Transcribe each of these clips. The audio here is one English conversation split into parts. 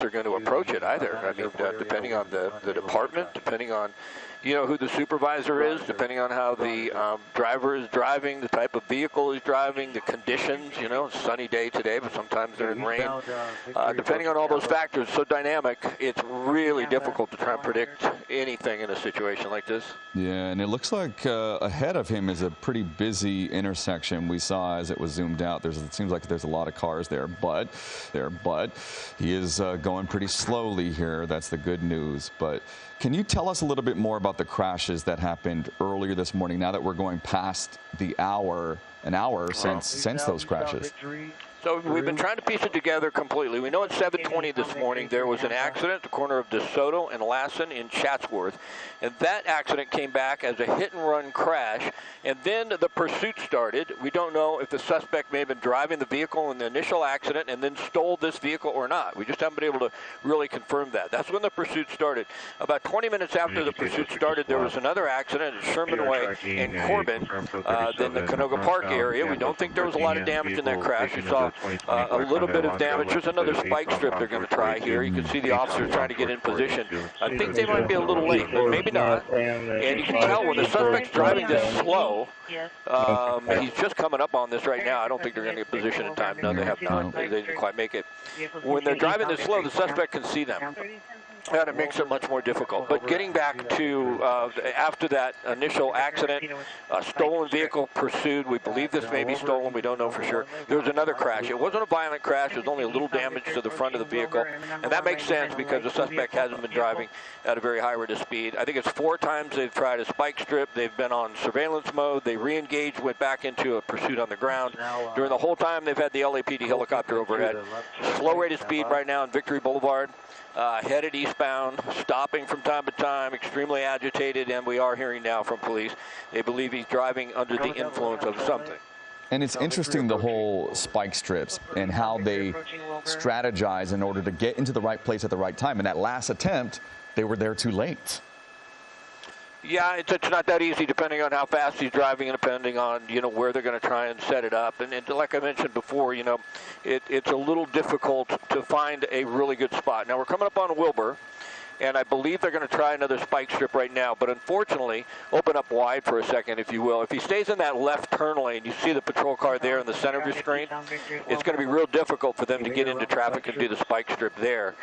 they're going to approach it either. I mean, depending on the department, depending on, you know, who the supervisor is, depending on how the driver is driving, the type of vehicle he's driving, the conditions, you know, sunny day today, but sometimes they're in rain. Depending on all those factors, so dynamic, it's really difficult to try and predict anything in a situation like this. Yeah, and it looks like ahead of him is a pretty busy intersection. We saw as it was zoomed out, it seems like there's a lot of cars there, but he is going pretty slowly here. That's the good news. But can you tell us a little bit more about the crashes that happened earlier this morning, now that we're going past the an hour since those crashes? So we've been trying to piece it together completely. We know at 7:20 this morning there was an accident at the corner of DeSoto and Lassen in Chatsworth, and that accident came back as a hit-and-run crash, and then the pursuit started. We don't know if the suspect may have been driving the vehicle in the initial accident and then stole this vehicle or not. We just haven't been able to really confirm that. That's when the pursuit started. About 20 minutes after the pursuit started, there was another accident at Sherman Way in Corbin, then the Canoga Park area. We don't think there was a lot of damage in that crash. We saw a little bit of damage. There's another spike strip they're going to try here. You can see the officers trying to get in position. I think they might be a little late, but maybe not. And you can tell when the suspect's driving this slow, he's just coming up on this right now. I don't think they're going to get position in time. No, they have not. They didn't quite make it. When they're driving this slow, the suspect can see them. And it makes it much more difficult. But getting back to after that initial accident, a stolen vehicle pursued. We believe this may be stolen. We don't know for sure. There was another crash. It wasn't a violent crash. There was only a little damage to the front of the vehicle. And that makes sense because the suspect hasn't been driving at a very high rate of speed. I think it's 4 times they've tried a spike strip. They've been on surveillance mode. They re-engaged, went back into a pursuit on the ground. During the whole time, they've had the LAPD helicopter overhead. Slow rate of speed right now on Victory Boulevard. Headed eastbound, stopping from time to time, extremely agitated, and we are hearing now from police. They believe he's driving under the influence of something. And it's interesting, the whole spike strips and how they strategize in order to get into the right place at the right time. In that last attempt, they were there too late. Yeah, it's not that easy depending on how fast he's driving and depending on, you know, where they're going to try and set it up. And like I mentioned before, you know, it's a little difficult to find a really good spot. Now, we're coming up on Wilbur, and I believe they're going to try another spike strip right now. But unfortunately, open up wide for a second, if you will. If he stays in that left turn lane, you see the patrol car there in the center of your screen, it's going to be real difficult for them to get into traffic and do the spike strip there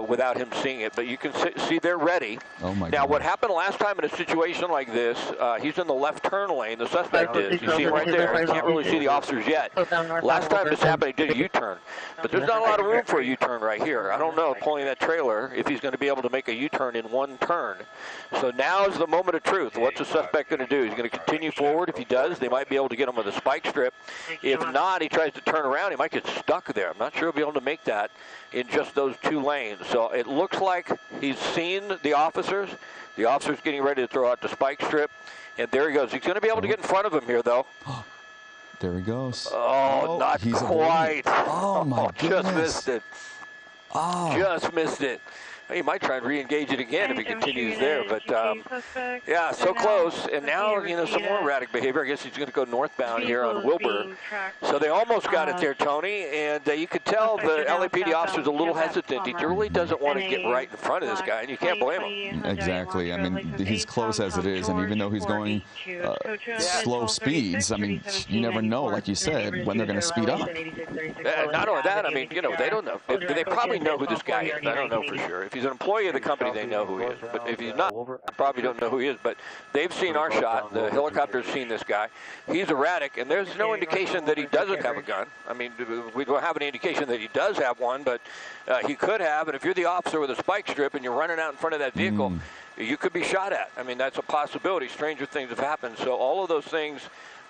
without him seeing it. But you can see they're ready. Oh my now, God. what happened last time in a situation like this, he's in the left turn lane. The suspect is. You see him right there. You can't really see the officers yet. Last time this happened, he did a U-turn. But there's not a lot of room for a U-turn right here. I don't know, pulling that trailer, if he's going to be able to make a U-turn in one turn. So now is the moment of truth. What's the suspect going to do? He's going to continue forward. If he does, they might be able to get him with a spike strip. If not, he tries to turn around. He might get stuck there. I'm not sure he'll be able to make that in just those 2 lanes. So it looks like he's seen the officers. The officer's getting ready to throw out the spike strip. And there he goes. He's going to be able to get in front of him here, though. There he goes. Oh, not quite. Oh, my goodness. Just missed it. Oh. Just missed it. He might try and re-engage it again if he continues there, but yeah, so close. And now, you know, some more erratic behavior. I guess he's going to go northbound here on Wilbur. So they almost got it there, Tony, and you could tell the LAPD officer's a little hesitant. He really doesn't want to get right in front of this guy, and you can't blame him. Exactly. I mean, he's close as it is, and even though he's going slow speeds, I mean, you never know, like you said, when they're going to speed up. Not only that, I mean, you know, they don't know. They probably know who this guy is. I don't know for sure. If he's an employee of the company, they know who he is. But if he's not, they probably don't know who he is. But they've seen our shot. The helicopter's seen this guy. He's erratic, and there's no indication that he doesn't have a gun. I mean, we don't have any indication that he does have one, but he could have. And if you're the officer with a spike strip and you're running out in front of that vehicle, you could be shot at. I mean, that's a possibility. Stranger things have happened. So all of those things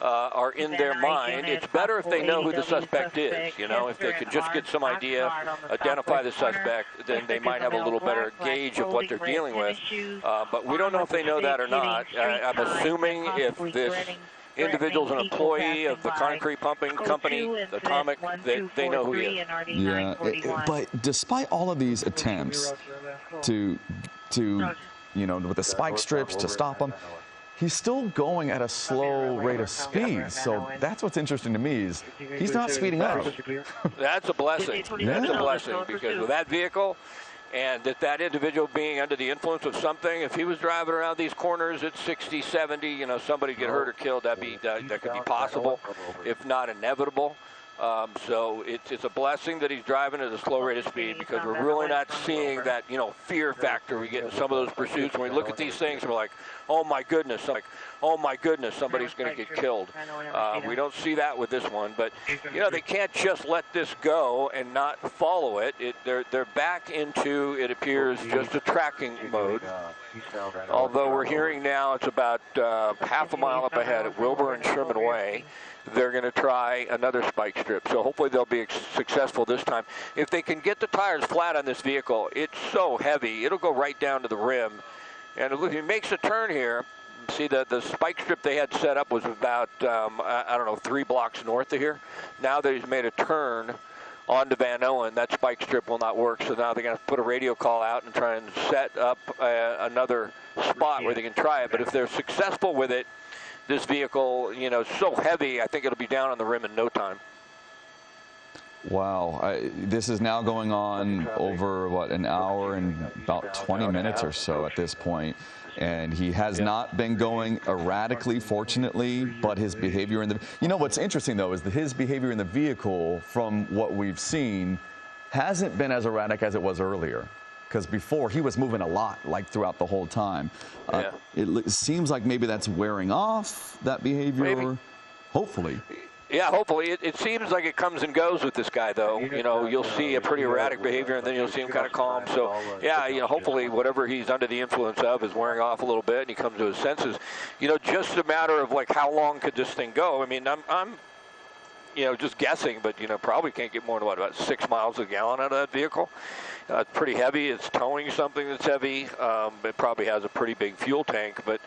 are in their mind. It's better if they know who the suspect is. You know, if they can just get some idea, identify the suspect, then they might have a little better gauge of what they're dealing with. But we don't know if they know that or not. I'm assuming if this individual's an employee of the concrete pumping company, Atomic, they know who he is. Yeah, but despite all of these attempts to you know, with the spike strips to stop him, he's still going at a slow rate of speed. So that's what's interesting to me is he's not speeding up. That's a blessing. Yeah. That's a blessing because with that vehicle and that individual being under the influence of something, if he was driving around these corners at 60, 70, you know, somebody get hurt or killed, that could be possible, if not inevitable. So it's a blessing that he's driving at a slow rate of speed because we're really not seeing that, you know, fear factor we get in some of those pursuits. When we look at these things, we're like, oh my goodness, somebody's going to get killed. We don't see that with this one, but you know, they can't just let this go and not follow it. They're back into, it appears, just a tracking mode. Although we're hearing now it's about half a mile up ahead at Wilbur and Sherman Way. They're going to try another spike strip. So hopefully they'll be successful this time. If they can get the tires flat on this vehicle, it's so heavy, it'll go right down to the rim. And if he makes a turn here, see the spike strip they had set up was about, I don't know, 3 blocks north of here. Now that he's made a turn onto Van Owen, that spike strip will not work. So now they're going to put a radio call out and try and set up another spot where they can try it. But if they're successful with it, this vehicle, you know, so heavy, I think it'll be down on the rim in no time. Wow. This is now going on over, what, an hour and about 20 minutes or so at this point. And he has not been going erratically, fortunately, but his behavior in the... You know, what's interesting, though, is that his behavior in the vehicle, from what we've seen, hasn't been as erratic as it was earlier. Because before, he was moving a lot, like, throughout the whole time. It seems like maybe that's wearing off, that behavior. Maybe. Hopefully. Yeah, hopefully. It seems like it comes and goes with this guy, though. You know, you'll see a pretty erratic behavior, and then you'll see him kind of calm. So, yeah, you know, hopefully whatever he's under the influence of is wearing off a little bit, and he comes to his senses. You know, just a matter of, like, how long could this thing go? I mean, I'm you know, just guessing, but, you know, probably can't get more than, what, about 6 miles a gallon out of that vehicle. It's pretty heavy. It's towing something that's heavy. It probably has a pretty big fuel tank, but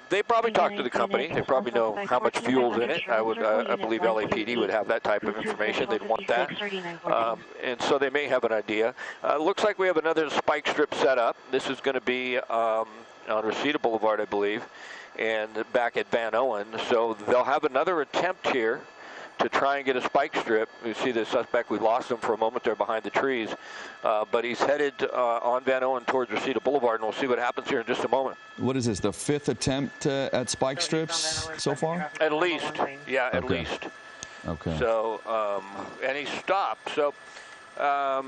they probably talk to the company. They probably know how much fuel's in it. I believe LAPD would have that type of information. They'd want that. And so they may have an idea. Looks like we have another spike strip set up. This is going to be on Reseda Boulevard, I believe, and back at Van Owen. So they'll have another attempt here to try and get a spike strip. You see the suspect, we lost him for a moment there behind the trees, but he's headed on Van Owen towards Reseda Boulevard, and we'll see what happens here in just a moment. What is this, the 5th attempt at spike strips so far? At least, yeah, at least. Okay. So, and he stopped. So,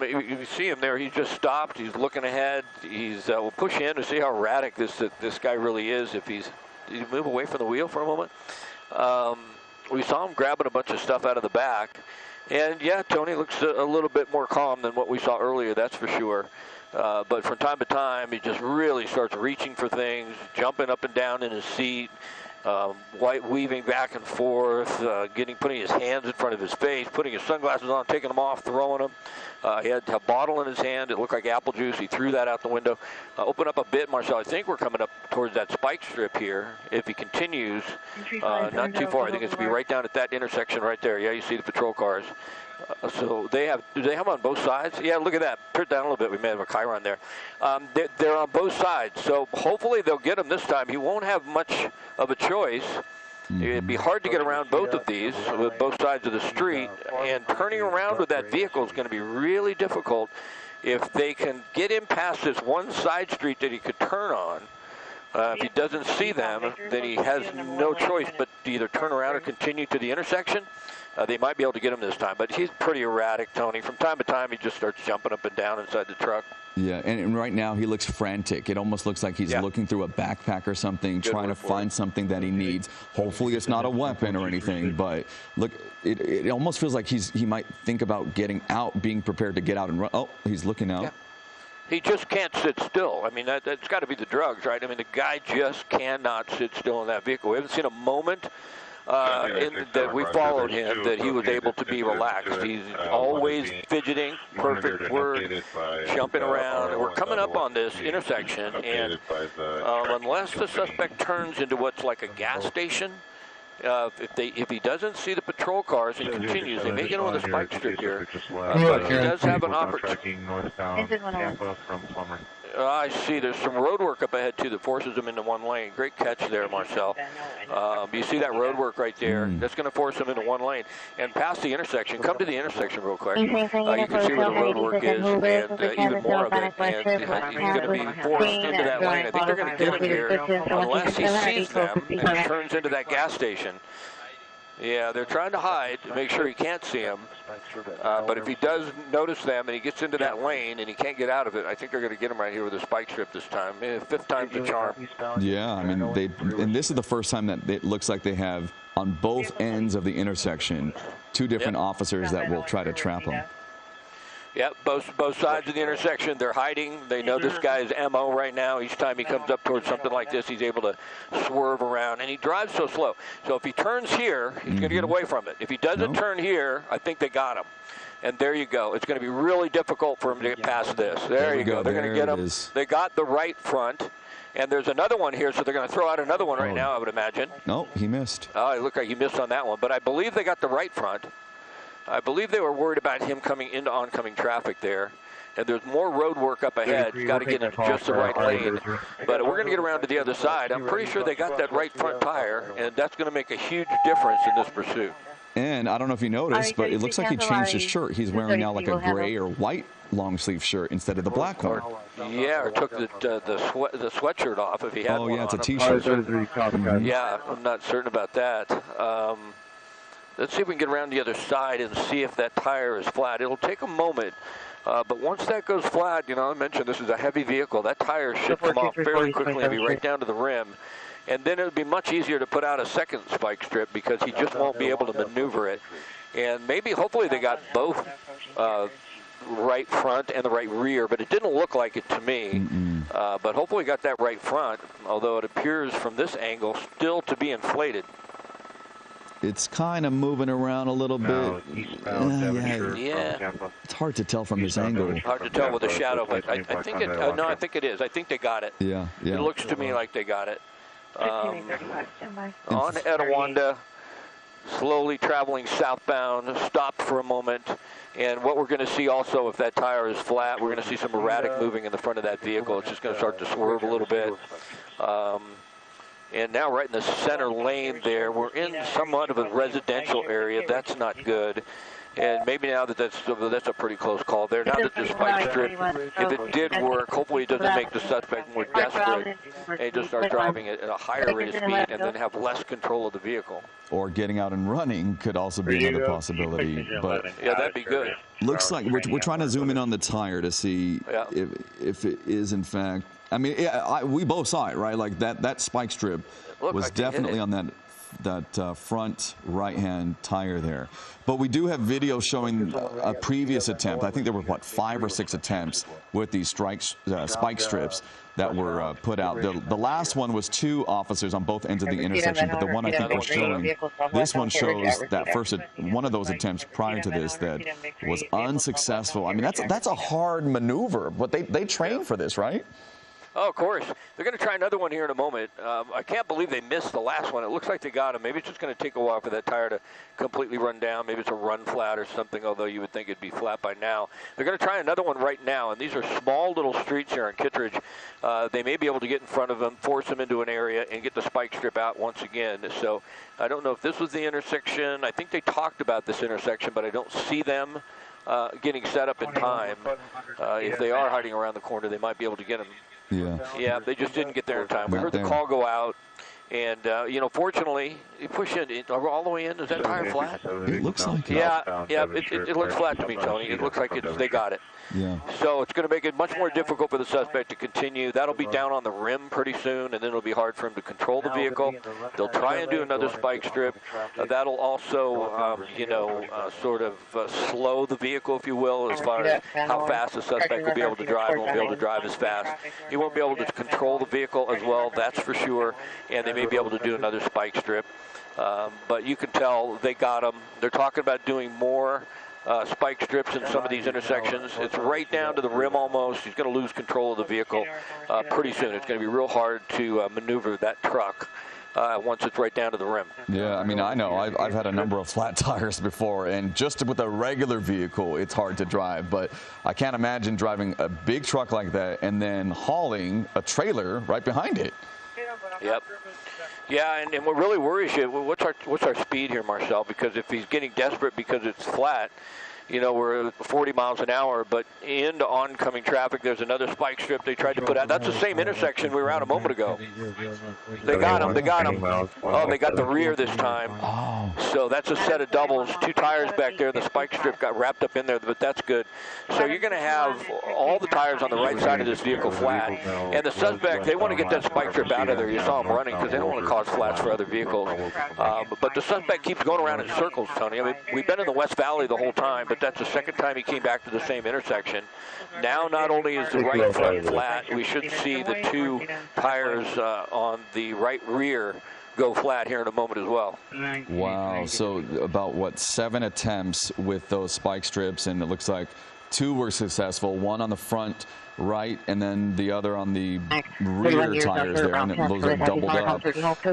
you see him there, he just stopped, he's looking ahead. We'll push in to see how erratic this guy really is. If did he move away from the wheel for a moment? We saw him grabbing a bunch of stuff out of the back. And, yeah, Tony looks a little bit more calm than what we saw earlier, that's for sure. But from time to time, he just really starts reaching for things, jumping up and down in his seat, weaving back and forth, putting his hands in front of his face, putting his sunglasses on, taking them off, throwing them. He had a bottle in his hand. It looked like apple juice. He threw that out the window. Open up a bit, Marcel. I think we're coming up towards that spike strip here. If he continues, not too far. I think it's going to be right down at that intersection right there. Yeah, you see the patrol cars. So do they have them on both sides? Yeah, look at that. Turn it down a little bit. We may have a Chiron there. They're on both sides. So hopefully they'll get him this time. He won't have much of a choice. It'd be hard to get around both of these with both sides of the street, and turning around with that vehicle is going to be really difficult. If they can get him past this one side street that he could turn on, if he doesn't see them, then he has no choice but to either turn around or continue to the intersection. They might be able to get him this time, but he's pretty erratic, Tony. From time to time, he just starts jumping up and down inside the truck. Yeah, and right now he looks frantic. It almost looks like he's looking through a backpack or something, trying to find something that he needs. Hopefully it's not a weapon or anything, but look, it almost feels like he might think about getting out, being prepared to get out and run. Oh, he's looking out. Yeah. He just can't sit still. I mean, that's got to be the drugs, right? I mean, the guy just cannot sit still in that vehicle. We haven't seen a moment that we followed him that he was able to be relaxed. He's always fidgeting, perfect word, jumping around. And we're coming up on this intersection, and unless the suspect turns into what's like a gas station, if he doesn't see the patrol patrol cars and continues. They may get on the spike strip here, but he does have an opportunity. I see. There's some road work up ahead, too, that forces him into one lane. Great catch there, Marcel. You see that road work right there? That's going to force him into one lane. And past the intersection, come to the intersection real quick. You can see where the road work is and even more of it. And he's going to be forced into that lane. I think they're going to get him here unless he sees them and turns into that gas station. Yeah, they're trying to hide to make sure he can't see them. But if he does notice them and he gets into that lane and he can't get out of it, I think they're going to get him right here with a spike strip this time. Fifth time's the charm. Yeah, I mean, and this is the first time that it looks like they have, on both ends of the intersection, two different officers that will try to trap him. Yep, both sides of the intersection, they're hiding. They know this guy's MO right now. Each time he comes up towards something like this, he's able to swerve around, and he drives so slow. So if he turns here, he's going to get away from it. If he doesn't turn here, I think they got him. And there you go. It's going to be really difficult for him to get past this. There you go. They're going to get him. They got the right front. And there's another one here, so they're going to throw out another one right now, I would imagine. No, he missed. Oh, it looked like he missed on that one. But I believe they got the right front. I believe they were worried about him coming into oncoming traffic there. And there's more road work up ahead. Got to get in just the right lane. But we're going to get around to the other side. I'm pretty sure they got that right front tire, and that's going to make a huge difference in this pursuit. And I don't know if you noticed, but it looks like he changed his shirt. He's wearing now like a gray or white long sleeve shirt instead of the black one. Yeah, or took the sweatshirt off if he had one. Oh, yeah, it's a T-shirt. Yeah, I'm not certain about that. Let's see if we can get around the other side and see if that tire is flat. It'll take a moment, but once that goes flat, you know, I mentioned this is a heavy vehicle. That tire should come off fairly quickly and be right down to the rim. And then it would be much easier to put out a second spike strip because he just won't be able to maneuver it. And maybe, hopefully, they got both right front and the right rear, but it didn't look like it to me. But hopefully got that right front, although it appears from this angle still to be inflated. It's kind of moving around a little bit. Yeah. It's hard to tell from this angle. Hard to tell with the shadow, but I think it. No, I think it is. I think they got it. Yeah. It looks to me like they got it. On Etiwanda, slowly traveling southbound, stopped for a moment. And what we're going to see also, if that tire is flat, we're going to see some erratic moving in the front of that vehicle. It's just going to start to swerve a little bit. And now right in the center lane there, we're in somewhat of a residential area. That's not good. And maybe now that's a pretty close call there. Now that the spike strip, if it did work, hopefully it doesn't make the suspect more desperate and just start driving it at a higher rate of speed and then have less control of the vehicle. Or getting out and running could also be another possibility. But yeah, that'd be good. Looks like we're trying to zoom in on the tire to see if it is in fact. I mean, we both saw it, right? Like that spike strip was definitely on that front right-hand tire there. But we do have video showing a previous attempt. I think there were, 5 or 6 attempts with these spike strips that were put out. The last one was 2 officers on both ends of the intersection, but the one I think we're showing, this one shows that one of those attempts prior to this that was unsuccessful. I mean, that's a hard maneuver, but they train for this, right? Oh, of course. They're going to try another one here in a moment. I can't believe they missed the last one. It looks like they got him. Maybe it's just going to take a while for that tire to completely run down. Maybe it's a run flat or something, although you would think it'd be flat by now. They're going to try another one right now, and these are small little streets here in Kittredge. They may be able to get in front of them, force them into an area, and get the spike strip out once again. So I don't know if this was the intersection. I think they talked about this intersection, but I don't see them getting set up in time. If they are hiding around the corner, they might be able to get them. Yeah, they just didn't get there in time. We heard the call go out, and, fortunately, you push in. All the way in, is that tire flat? It looks like it. Yeah, it looks flat to me, Tony. It looks like they got it. Yeah. So it's going to make it much more difficult for the suspect to continue. That'll be down on the rim pretty soon, and then it'll be hard for him to control the vehicle. They'll try and do another spike strip. That'll also, sort of slow the vehicle, if you will, as far as how fast the suspect will be able to drive. He won't be able to drive as fast. He won't be able to control the vehicle as well, that's for sure, and they may be able to do another spike strip. But you can tell they got him. They're talking about doing more spike strips in some of these intersections. It's right down to the rim almost. He's going to lose control of the vehicle pretty soon. It's going to be real hard to maneuver that truck once it's right down to the rim. Yeah, I mean, I know. I've had a number of flat tires before, and just with a regular vehicle, it's hard to drive. But I can't imagine driving a big truck like that and then hauling a trailer right behind it. Yep. Yeah, and what really worries you, what's our speed here, Marcel? Because if he's getting desperate because it's flat, you know, we're 40 miles an hour, but into oncoming traffic, there's another spike strip they tried to put out. That's the same intersection we were at a moment ago. They got him. They got him. Oh, they got the rear this time. Oh. So that's a set of doubles. 2 tires back there. The spike strip got wrapped up in there, but that's good. So you're going to have all the tires on the right side of this vehicle flat. And the suspect, they want to get that spike strip out of there. You saw him running because they don't want to cause flats for other vehicles. But the suspect keeps going around in circles, Tony. I mean, we've been in the West Valley the whole time, but that's the second time he came back to the same intersection. Now not only is the right front flat, we should see the 2 tires on the right rear go flat here in a moment as well. Wow. So about, what, 7 attempts with those spike strips, and it looks like 2 were successful, 1 on the front right, and then the other on the rear tires there, and those are doubled up.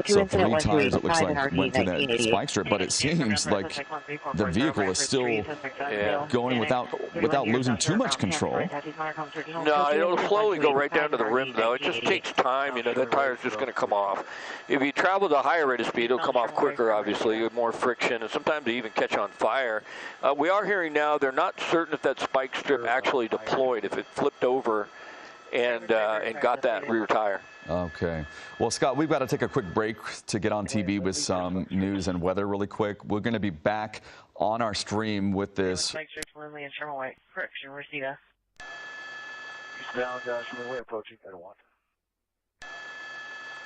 So 3 tires, it looks like, went through that spike strip, but it seems like the vehicle is still going without losing too much control. No, it'll slowly go right down to the rim, though. It just takes time. You know, that tire's just going to come off. If you travel at a higher rate of speed, it'll come off quicker, obviously, with more friction, and sometimes they even catch on fire. We are hearing now they're not certain if that spike strip actually deployed, if it flipped over and got that rear tire. Okay. Well, Scott, we've got to take a quick break to get on TV with some news and weather really quick. We're going to be back on our stream with this. Lindley and Sherman Way. Correction, Reseda. Eastbound Sherman Way approaching Etiwanda.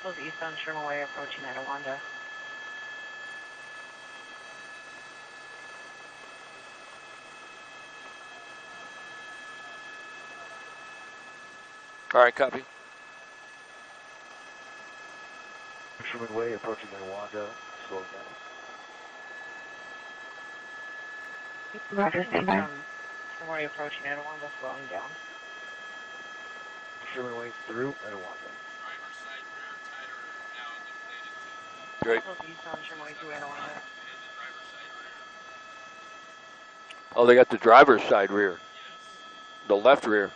Close eastbound Sherman Way approaching Etiwanda. All right, copy. Sherman Way approaching Etiwanda. Slow down. Roger, stand by. Sherman Way approaching Etiwanda, slowing down. Sherman Way through Etiwanda. Great. Close eastbound Sherman Way through Etiwanda. Oh, they got the driver's side rear. The left rear.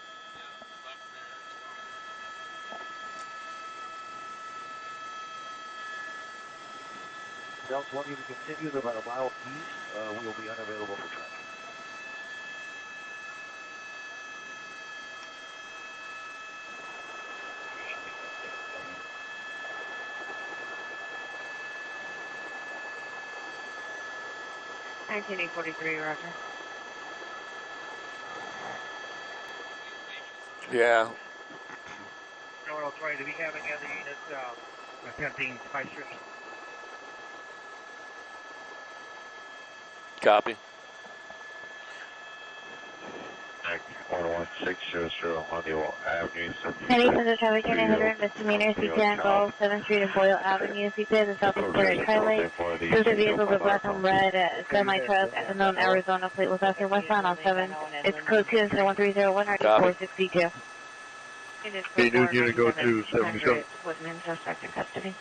Delta 1, you can continue to about a mile east. We will be unavailable for traffic. Roger. Yeah. North right, do we have any other units attempting spike strips? Copy. 11600 Honeywell Avenue. City Center traffic in a misdemeanor, CTN Golf, 7th Street and Boyle Avenue, CTN the Southeast Corner Highway. Those are vehicles of black and red semi-truck at the known Arizona plate with us or westbound on 7. It's code 2-1301 or 462. Hey, new unit go to 77. Woodman, suspect in custody.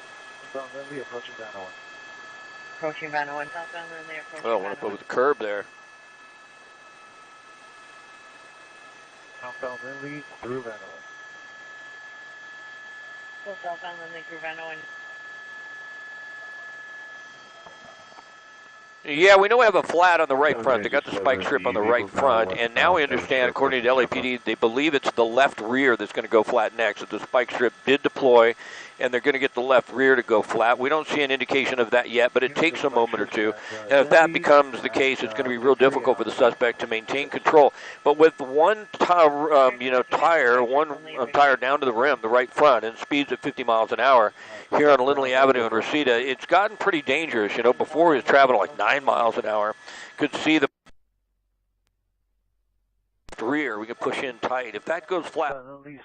Southbound Lindley approaching Van Owen. Approaching Van Owen, southbound Lindley approaching Oh, want to put the curb there. Southbound Lindley through Van Owen. Still southbound Lindley through Van Owen. Yeah, we know we have a flat on the right front. They got the spike strip on the right front, and now we understand, according to LAPD, they believe it's the left rear that's going to go flat next. That the spike strip did deploy, and they're going to get the left rear to go flat. We don't see an indication of that yet, but it takes a moment or two. And if that becomes the case, it's going to be real difficult for the suspect to maintain control. But with one tire, tire down to the rim, the right front, and speeds at 50 miles an hour here on Lindley Avenue in Reseda, it's gotten pretty dangerous. You know, before he was traveling like 9 miles an hour, could see the left rear, we can push in tight. If that goes flat,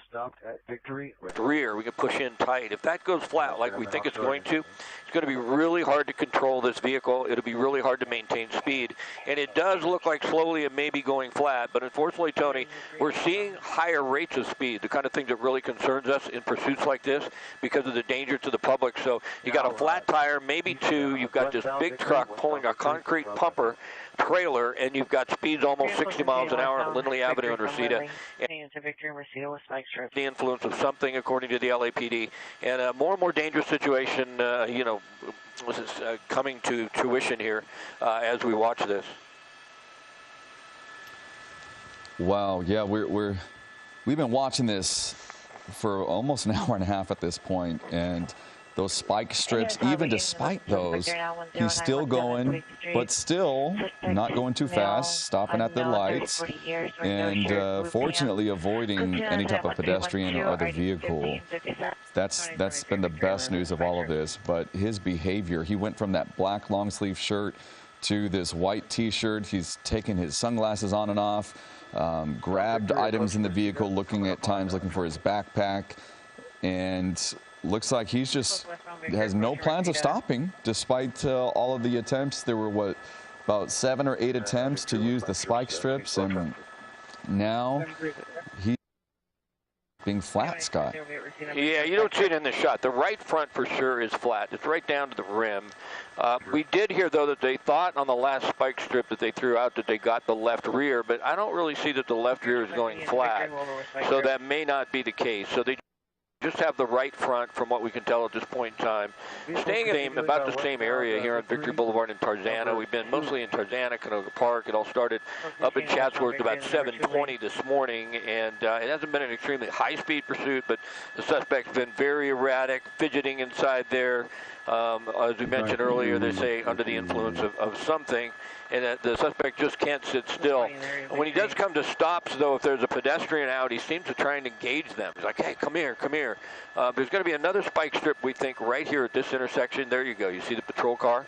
stopped at Victory. rear, we can push in tight. If that goes flat like we think it's going to be really hard to control this vehicle. It'll be really hard to maintain speed. And it does look like slowly it may be going flat, but unfortunately, Tony, we're seeing higher rates of speed, the kind of thing that really concerns us in pursuits like this because of the danger to the public. So you got a flat tire, maybe two, you've got this big truck pulling a concrete pumper trailer, and you've got speeds almost 60 miles an hour on Lindley Avenue and Reseda. The influence of something, according to the LAPD, and a more and more dangerous situation, you know, coming to fruition here as we watch this. Wow, yeah, we've been watching this for almost an hour and a half at this point, and those spike strips, even despite those, he's still going, but still not going too fast, stopping at the lights, and fortunately avoiding any type of pedestrian or other vehicle. That's been the best news of all of this. But his behavior, he went from that black long sleeve shirt to this white T-shirt. He's taken his sunglasses on and off, grabbed items in the vehicle, looking for his backpack, and looks like he's just has no plans of stopping, despite all of the attempts. There were, about 7 or 8 attempts to use the spike strips, and now he's being flat, Scott. Yeah, you don't see it in the shot. The right front for sure is flat. It's right down to the rim. We did hear, though, that they thought on the last spike strip that they threw out that they got the left rear, but I don't really see that the left rear is going flat, so that may not be the case. So they just have the right front, from what we can tell at this point in time. Staying in about the same area here on Victory Boulevard in Tarzana. We've been mostly in Tarzana, Canoga Park. It all started up in Chatsworth about 7:20 this morning, and it hasn't been an extremely high-speed pursuit, but the suspect's been very erratic, fidgeting inside there. As we mentioned earlier, they say under the influence of something, and that the suspect just can't sit still. And when he does come to stops, though, if there's a pedestrian out, he seems to try and engage them. He's like, hey, come here, come here. There's going to be another spike strip, we think, right here at this intersection. There you go. You see the patrol car,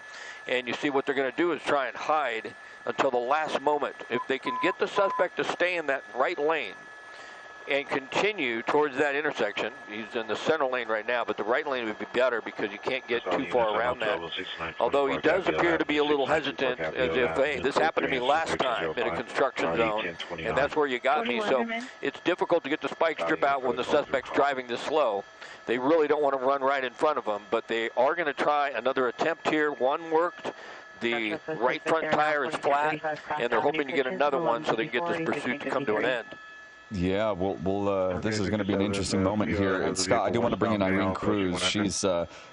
and you see what they're going to do is try and hide until the last moment. If they can get the suspect to stay in that right lane and continue towards that intersection. He's in the center lane right now, but the right lane would be better because you can't get too far around that. Although he does appear to be a little hesitant, as if, hey, this happened to me last time in a construction zone, and that's where you got me. So it's difficult to get the spike strip out when the suspect's driving this slow. They really don't want to run right in front of him, but they are going to try another attempt here. One worked. The right front tire is flat, and they're hoping to get another one so they can get this pursuit to come to an end. Yeah, this is going to be an interesting moment here. And Scott, I do want to bring in Irene Cruz. She's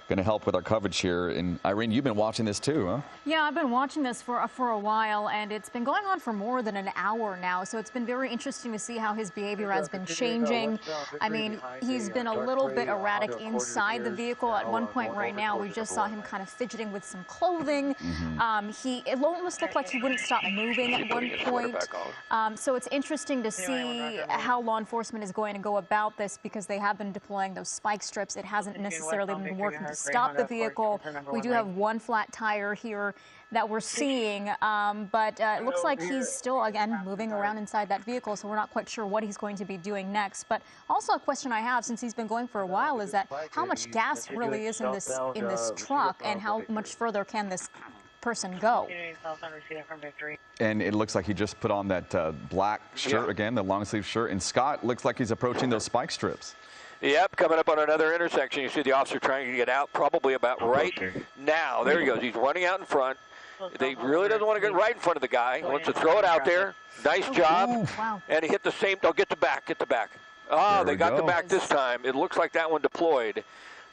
going to help with our coverage here. And Irene, you've been watching this too, huh? Yeah, I've been watching this for a while, and it's been going on for more than an hour now. So it's been very interesting to see how his behavior has been changing. I mean, he's been a little bit erratic inside the vehicle. At one point right now, we just saw him kind of fidgeting with some clothing. It almost looked like he wouldn't stop moving at one point. So it's interesting to see how law enforcement is going to go about this, because they have been deploying those spike strips. It hasn't necessarily been working to stop the vehicle. We do have one flat tire here that we're seeing, but it looks like he's still, again, moving around inside that vehicle, so we're not quite sure what he's going to be doing next. But also a question I have, since he's been going for a while, is that how much gas really is in this truck, and how much further can this person go? And it looks like he just put on that black shirt again, the long sleeve shirt, and Scott looks like he's approaching those spike strips. Yep, coming up on another intersection. You see the officer trying to get out probably about right now. There he goes. He's running out in front. He really doesn't want to get right in front of the guy. He wants to throw it out there. Nice job. Wow. And he hit the same. Oh, get the back. Get the back. Ah, they got the back this time. It looks like that one deployed.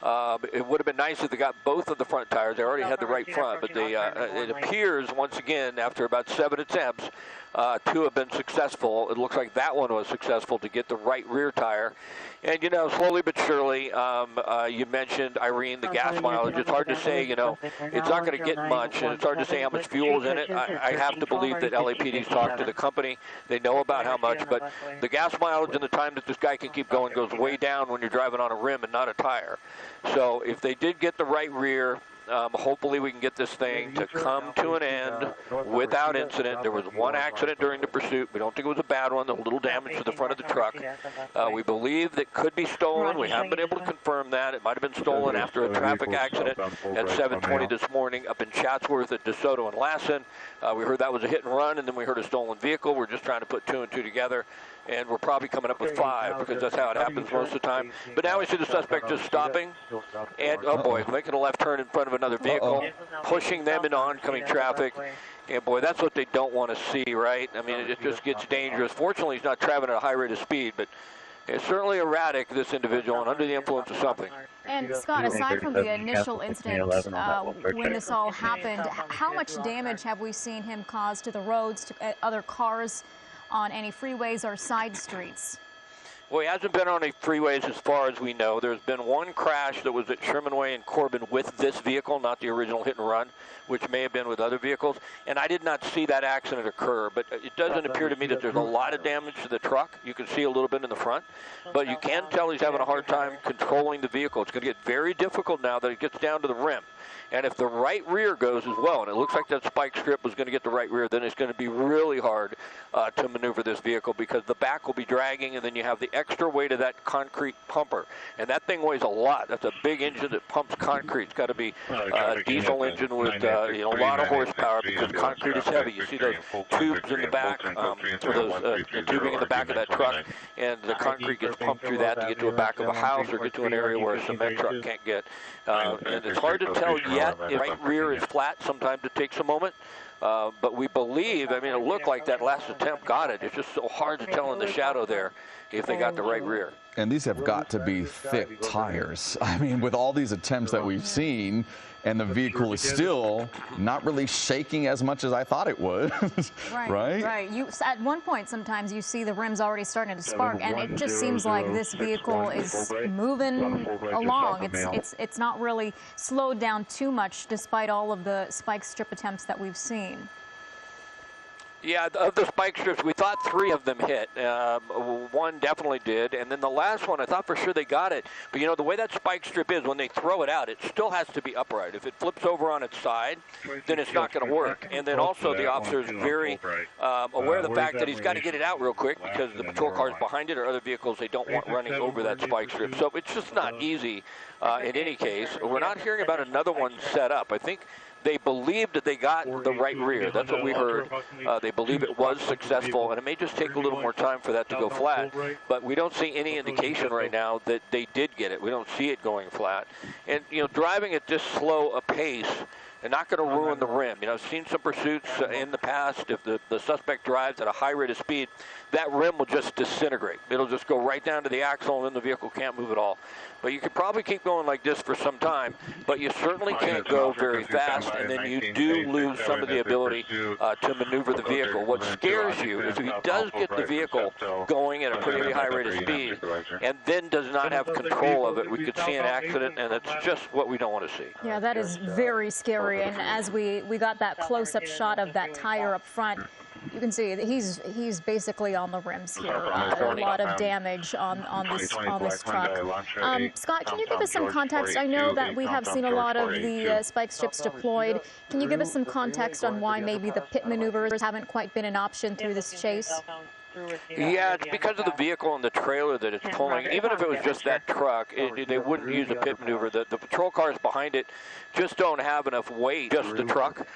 It would have been nice if they got both of the front tires. They already had the right front, but they, it appears, once again, after about 7 attempts, 2 have been successful. It looks like that one was successful to get the right rear tire. And, you know, slowly but surely, you mentioned, Irene, the gas mileage. It's hard to say, you know, it's not going to get much, and it's hard to say how much fuel is in it. I have to believe that LAPD's talked to the company. They know about how much, but the gas mileage and the time that this guy can keep going goes way down when you're driving on a rim and not a tire. So if they did get the right rear, Hopefully we can get this thing to come to an end without incident. There was one accident during the pursuit. We don't think it was a bad one. A little damage to the front of the truck. We believe that could be stolen. We haven't been able to confirm that. It might have been stolen after a traffic accident at 7:20 this morning up in Chatsworth at DeSoto and Lassen. We heard that was a hit and run, and then we heard a stolen vehicle. We're just trying to put 2 and 2 together. And we're probably coming up with 5 because that's how it happens most of the time. But now we see the suspect just stopping and, oh boy, making a left turn in front of another vehicle, pushing them into oncoming traffic. And boy, that's what they don't want to see, right? I mean, it just gets dangerous. Fortunately, he's not traveling at a high rate of speed, but it's certainly erratic, this individual, and under the influence of something. And Scott, aside from the initial incident when this all happened, how much damage have we seen him cause to the roads, to other cars on any freeways or side streets? Well, he hasn't been on any freeways as far as we know. There's been one crash that was at Sherman Way and Corbin with this vehicle, not the original hit and run, which may have been with other vehicles. And I did not see that accident occur, but it doesn't appear to me that there's a lot of damage to the truck. You can see a little bit in the front, but you can tell he's having a hard time controlling the vehicle. It's going to get very difficult now that it gets down to the rim. And if the right rear goes as well, and it looks like that spike strip was going to get the right rear, then it's going to be really hard to maneuver this vehicle because the back will be dragging, and then you have the extra weight of that concrete pumper. And that thing weighs a lot. That's a big engine that pumps concrete. It's got to be a diesel engine with a lot of horsepower because concrete is heavy. You see those tubes in the back, or those tubing in the back of that truck, and the concrete gets pumped through that to get to the back of a house or get to an area where a cement truck can't get. And it's hard to tell yet if right rear is flat. Sometimes it takes a moment. But we believe, I mean, it looked like that last attempt got it. It's just so hard to tell in the shadow there if they got the right rear. And these have got to be thick tires. I mean, with all these attempts that we've seen, and the vehicle is still not really shaking as much as I thought it would. Right? Right. At one point, sometimes you see the rims already starting to spark, and it just seems like this vehicle is moving along. It's not really slowed down too much, despite all of the spike strip attempts that we've seen. Yeah, of the spike strips, we thought 3 of them hit. One definitely did, and then the last one, I thought for sure they got it. But, you know, the way that spike strip is, when they throw it out, it still has to be upright. If it flips over on its side, then it's not going to work. And then also the officer is very aware of the fact that he's got to get it out real quick because the patrol cars behind it or other vehicles they don't want running over that spike strip. So it's just not easy in any case. We're not hearing about another one set up. I think they believed that they got the right rear. That's what we heard. They believe it was successful, and it may just take a little more time for that to go flat. But we don't see any indication right now that they did get it. We don't see it going flat. And, you know, driving at this slow a pace, they're not going to ruin the rim. You know, I've seen some pursuits in the past. If the suspect drives at a high rate of speed, that rim will just disintegrate. It'll just go right down to the axle, and then the vehicle can't move at all. But you could probably keep going like this for some time, but you certainly can't go very fast, and then you do lose some of the ability to maneuver the vehicle. What scares you is if he does get the vehicle going at a pretty high rate of speed and then does not have control of it, we could see an accident, and it's just what we don't want to see. Yeah, that is very scary, and as we got that close-up shot of that tire up front, you can see that he's basically on the rims here. A lot of damage on this truck. Scott, can you give us some context? I know that we have seen a lot of the spike strips deployed. Can you give us some context on why maybe the pit maneuvers haven't quite been an option through this chase? Yeah, it's because of the vehicle and the trailer that it's pulling. Even if it was just that truck, they wouldn't use a pit maneuver. The patrol cars behind it just don't have enough weight, just the truck.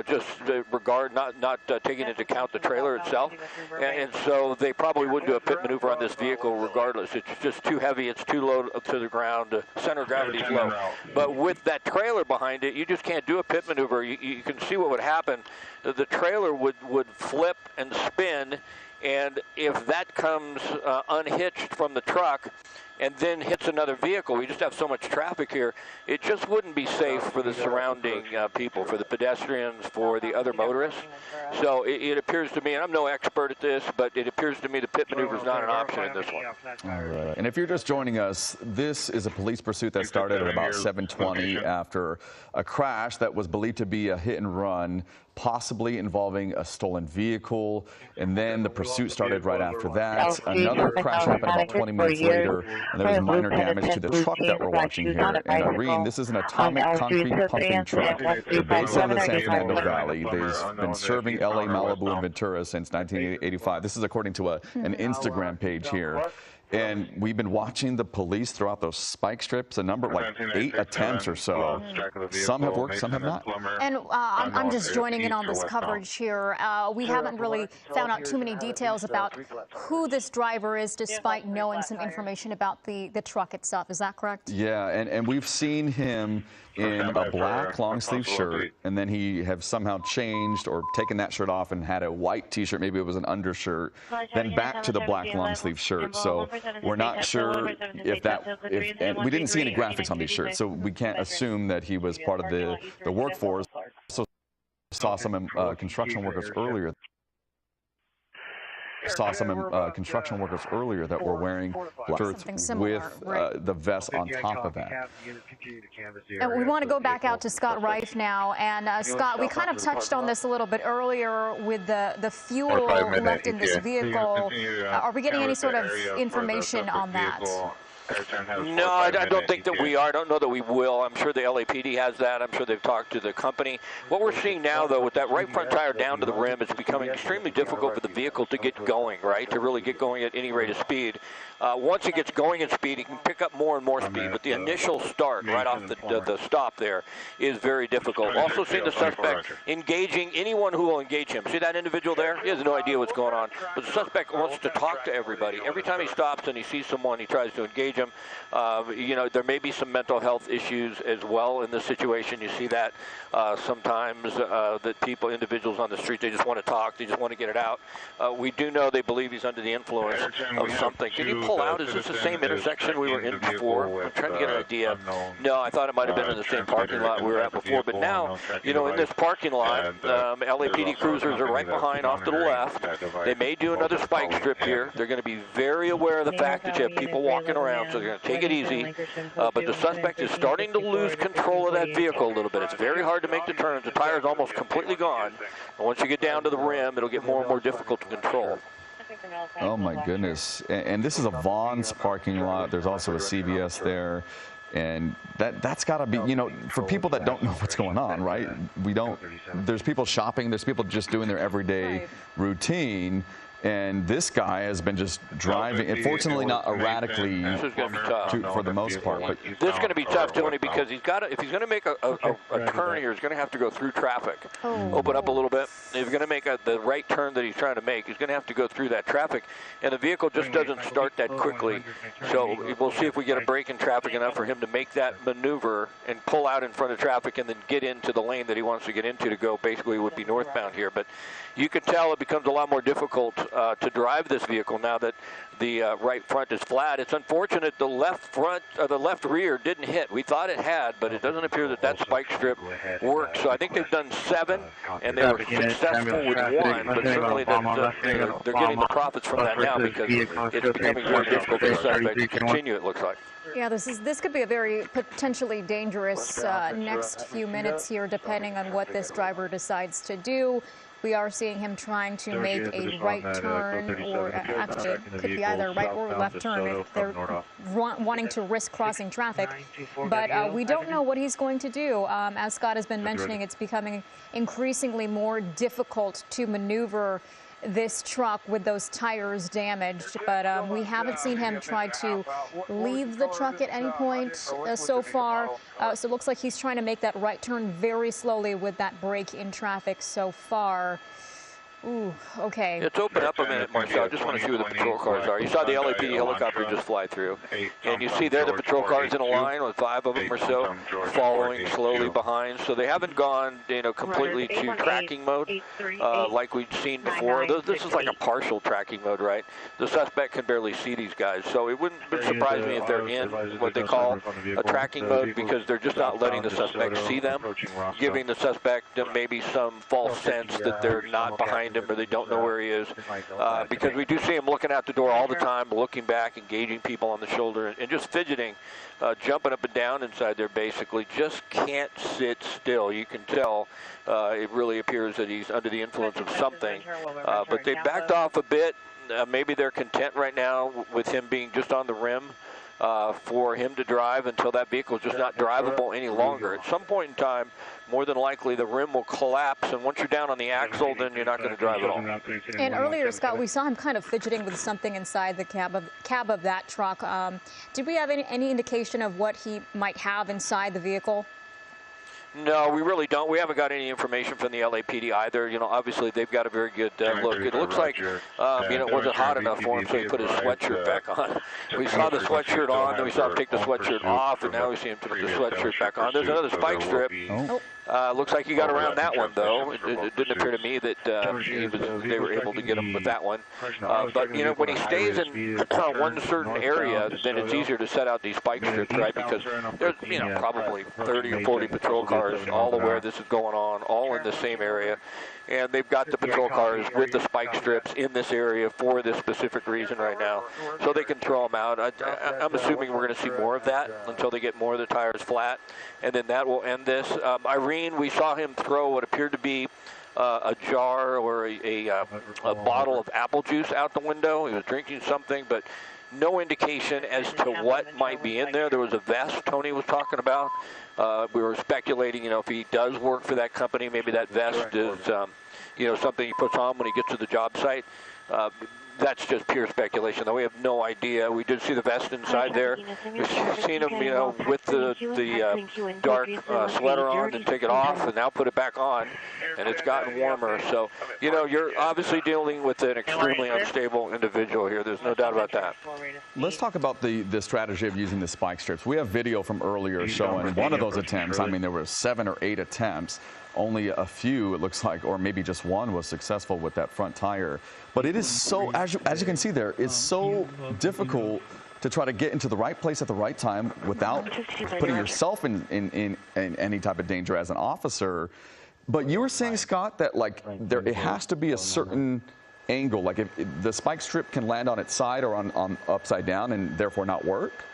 Just not taking into account the trailer itself, and so they probably wouldn't do a pit maneuver on this vehicle regardless. It's just too heavy, it's too low to the ground, center of gravity is low. But with that trailer behind it, you just can't do a pit maneuver. You can see what would happen. The trailer would flip and spin, and if that comes unhitched from the truck, and then hits another vehicle. We just have so much traffic here. It just wouldn't be safe for the surrounding people, for the pedestrians, for the other motorists. So it appears to me, and I'm no expert at this, but it appears to me the pit maneuver is not an option in this one. All right. And if you're just joining us, this is a police pursuit that started at about 7:20 after a crash that was believed to be a hit and run, possibly involving a stolen vehicle, and then the pursuit started right after that. Another crash happened about 20 minutes later and there was minor damage to the truck that we're watching here. And Irene, this is an atomic concrete pumping truck. They're based out of the San Fernando Valley. They've been serving LA, Malibu, and Ventura since 1985. This is according to an Instagram page here. And we've been watching the police throughout those spike strips, a number like 8 attempts or so. Some have worked, some have not. And I'm just joining in on this coverage here. We haven't really found out too many details about who this driver is, despite knowing some information about the truck itself. Is that correct? Yeah, and we've seen him in a black long sleeve shirt, and then he have somehow changed or taken that shirt off and had a white t-shirt, maybe it was an undershirt, then back to the black long sleeve shirt. So we're not sure and we didn't see any graphics on these shirts, so we can't assume that he was part of the workforce. So saw some construction workers earlier. Construction workers earlier that were wearing shirts with the vest on top of that. And we want to go back out to Scott Reif now. And Scott, we kind of touched on this a little bit earlier with the fuel left in this vehicle. Are we getting any sort of information on that? No, I don't think that we are. I don't know that we will. I'm sure the LAPD has that. I'm sure they've talked to the company. What we're seeing now, though, with that right front tire down to the rim, it's becoming extremely difficult for the vehicle to get going, right, to really get going at any rate of speed. Once it gets going in speed, it can pick up more and more speed, but the initial start right off the stop there is very difficult. Also seeing the suspect engaging anyone who will engage him. See that individual there? He has no idea what's going on, but the suspect wants to talk to everybody. Every time he stops and he sees someone, he tries to engage him. You know, there may be some mental health issues as well in this situation. You see that sometimes that individuals on the street, they just want to talk, they just want to get it out. We do know they believe he's under the influence of something. Can you pull out? Is this the same intersection we were in before? I'm trying to get an idea. No, I thought it might have been in the same parking lot we were at before, but now, you know, in this parking lot, LAPD cruisers are right behind off to the left. They may do another spike strip here. They're going to be very aware of the fact that you have people walking around, so they're going to take it easy. But the suspect is starting to lose control of that vehicle a little bit. It's very hard to make the turns. The tire is almost completely gone. And once you get down to the rim, it'll get more and more difficult to control. Oh my goodness. And this is a Vaughn's parking lot. There's also a CVS there. And that's got to be, you know, for people that don't know what's going on, right? There's people shopping, there's people just doing their everyday routine. And this guy has been just driving, unfortunately not erratically for the most part. But this is going to be tough, Tony, because if he's going to make a turn here, he's going to have to go through traffic. Open up a little bit. If he's going to make the right turn that he's trying to make, he's going to have to go through that traffic. And the vehicle just doesn't start that quickly. So we'll see if we get a break in traffic enough for him to make that maneuver and pull out in front of traffic and then get into the lane that he wants to get into to go basically would be northbound here. But you can tell it becomes a lot more difficult to drive this vehicle now that the right front is flat. It's unfortunate the left front or the left rear didn't hit. We thought it had, but it doesn't appear that spike strip worked. So I think they've done 7, and they were successful with 1. But certainly they're getting the profits from that now because it's becoming more difficult for the suspect to continue. It looks like. Yeah, this could be a very potentially dangerous next few minutes here, depending on what this driver decides to do. We are seeing him trying to make a right turn, or actually it could be either right or left turn if they're wanting to risk crossing traffic. But we don't know what he's going to do. As Scott has been mentioning, it's becoming increasingly more difficult to maneuver this truck with those tires damaged, but we haven't seen him try to leave the truck at any point so far. So it looks like he's trying to make that right turn very slowly with that break in traffic so far. Ooh, okay. It's open up a minute, Marcel. I just want to see where the patrol cars are. You saw the LAPD helicopter just fly through. And you see there the patrol cars in a line with 5 of them or so following slowly behind. So they haven't gone, you know, completely to tracking mode like we'd seen before. This is like a partial tracking mode, right? The suspect can barely see these guys. So it wouldn't surprise me if they're in what they call a tracking mode because they're just not letting the suspect see them, giving the suspect maybe some false sense that they're not behind him or they don't know where he is, because we do see him looking out the door all the time, looking back, engaging people on the shoulder, and just fidgeting, jumping up and down inside there basically, just can't sit still. You can tell it really appears that he's under the influence of something, but they backed off a bit. Maybe they're content right now with him being just on the rim. for him to drive until that vehicle is just not drivable any longer. At some point in time, more than likely the rim will collapse, and once you're down on the axle, then you're not going to drive at all. And earlier, Scott, we saw him kind of fidgeting with something inside the cab of that truck. Did we have any indication of what he might have inside the vehicle? No, we really don't. We haven't got any information from the LAPD either. You know, obviously they've got a very good look. It looks like, you know, it wasn't hot enough for him, so he put his sweatshirt back on. We saw the sweatshirt on, then we saw him take the sweatshirt off, and now we see him put the sweatshirt back on. There's another spike strip. Looks like he got around that one, though. It didn't appear to me that they were able to get him with that one. But, you know, when he stays in one certain area, then it's easier to set out these spike strips, right? Because there's, you know, probably 30 or 40 patrol cars all aware this is going on, all in the same area. And they've got the patrol cars with the spike strips in this area for this specific reason right now. So they can throw them out. I'm assuming we're going to see more of that until they get more of the tires flat. And then that will end this. Irene, we saw him throw what appeared to be a jar or a bottle of apple juice out the window. He was drinking something, but no indication as to what might be in there. There was a vest Tony was talking about. We were speculating, you know, if he does work for that company, maybe that vest is, you know, something he puts on when he gets to the job site. That's just pure speculation, though. We have no idea. We did see the vest inside there. We've seen him, you know, with the dark sweater on and take it off and now put it back on, and it's gotten warmer. So, you know, you're obviously dealing with an extremely unstable individual here. There's no doubt about that. Let's talk about the strategy of using the spike strips. We have video from earlier showing one of those attempts. I mean, there were 7 or 8 attempts. Only a few, it looks like, or maybe just one was successful with that front tire. But it is so, as you can see there, it's so difficult to try to get into the right place at the right time without putting yourself in any type of danger as an officer. But you were saying, Scott, that like it has to be a certain angle, like if the spike strip can land on its side or on upside down and therefore not work?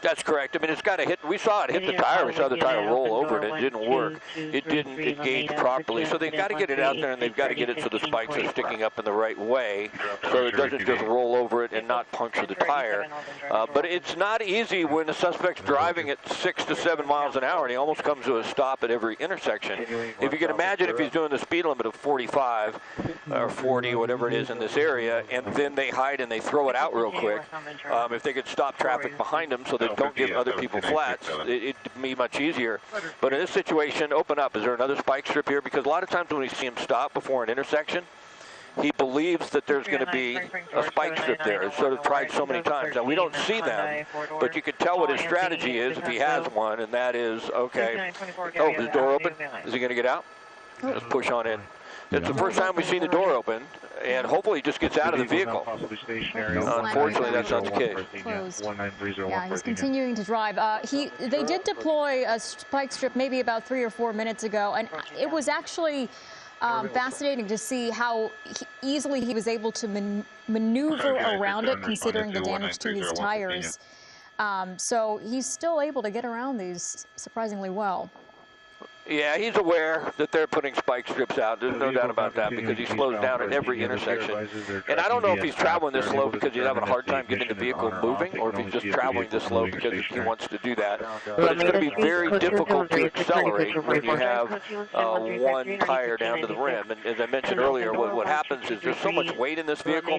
That's correct. I mean, it's got to hit. We saw it hit the tire. We saw the tire roll over it. It didn't work. It didn't engage properly. So they've got to get it out there, and they've got to get it so the spikes are sticking up in the right way, so it doesn't just roll over it and not puncture the tire. But it's not easy when the suspect's driving at 6 to 7 miles an hour, and he almost comes to a stop at every intersection. If you can imagine if he's doing the speed limit of 45 or 40, whatever it is in this area, and then they hide and they throw it out real quick, if they could stop traffic behind them so that don't give other people flats, it'd be much easier. But in this situation, open up. Is there another spike strip here? Because a lot of times when we see him stop before an intersection, he believes that there's going to be a spike strip there. It's sort of tried so many times. Now, we don't see them, but you can tell what his strategy is if he has one, and that is, okay, oh, is the door open? Is he going to get out? Let's push on in. It's the first time we've seen the door open, and hopefully he just gets out of the vehicle. Unfortunately, that's not the case. Yeah, he's continuing to drive. They did deploy a spike strip maybe about 3 or 4 minutes ago, and it was actually fascinating to see how easily he was able to maneuver around it, considering the damage to his tires. So he's still able to get around these surprisingly well. Yeah, he's aware that they're putting spike strips out. There's no doubt about that because he slows down at every intersection. And I don't know if he's traveling this slow because he's having a hard time getting the vehicle moving or if he's just traveling this slow because he wants to do that. But it's going to be very difficult to accelerate when you have one tire down to the rim. And as I mentioned earlier, what happens is there's so much weight in this vehicle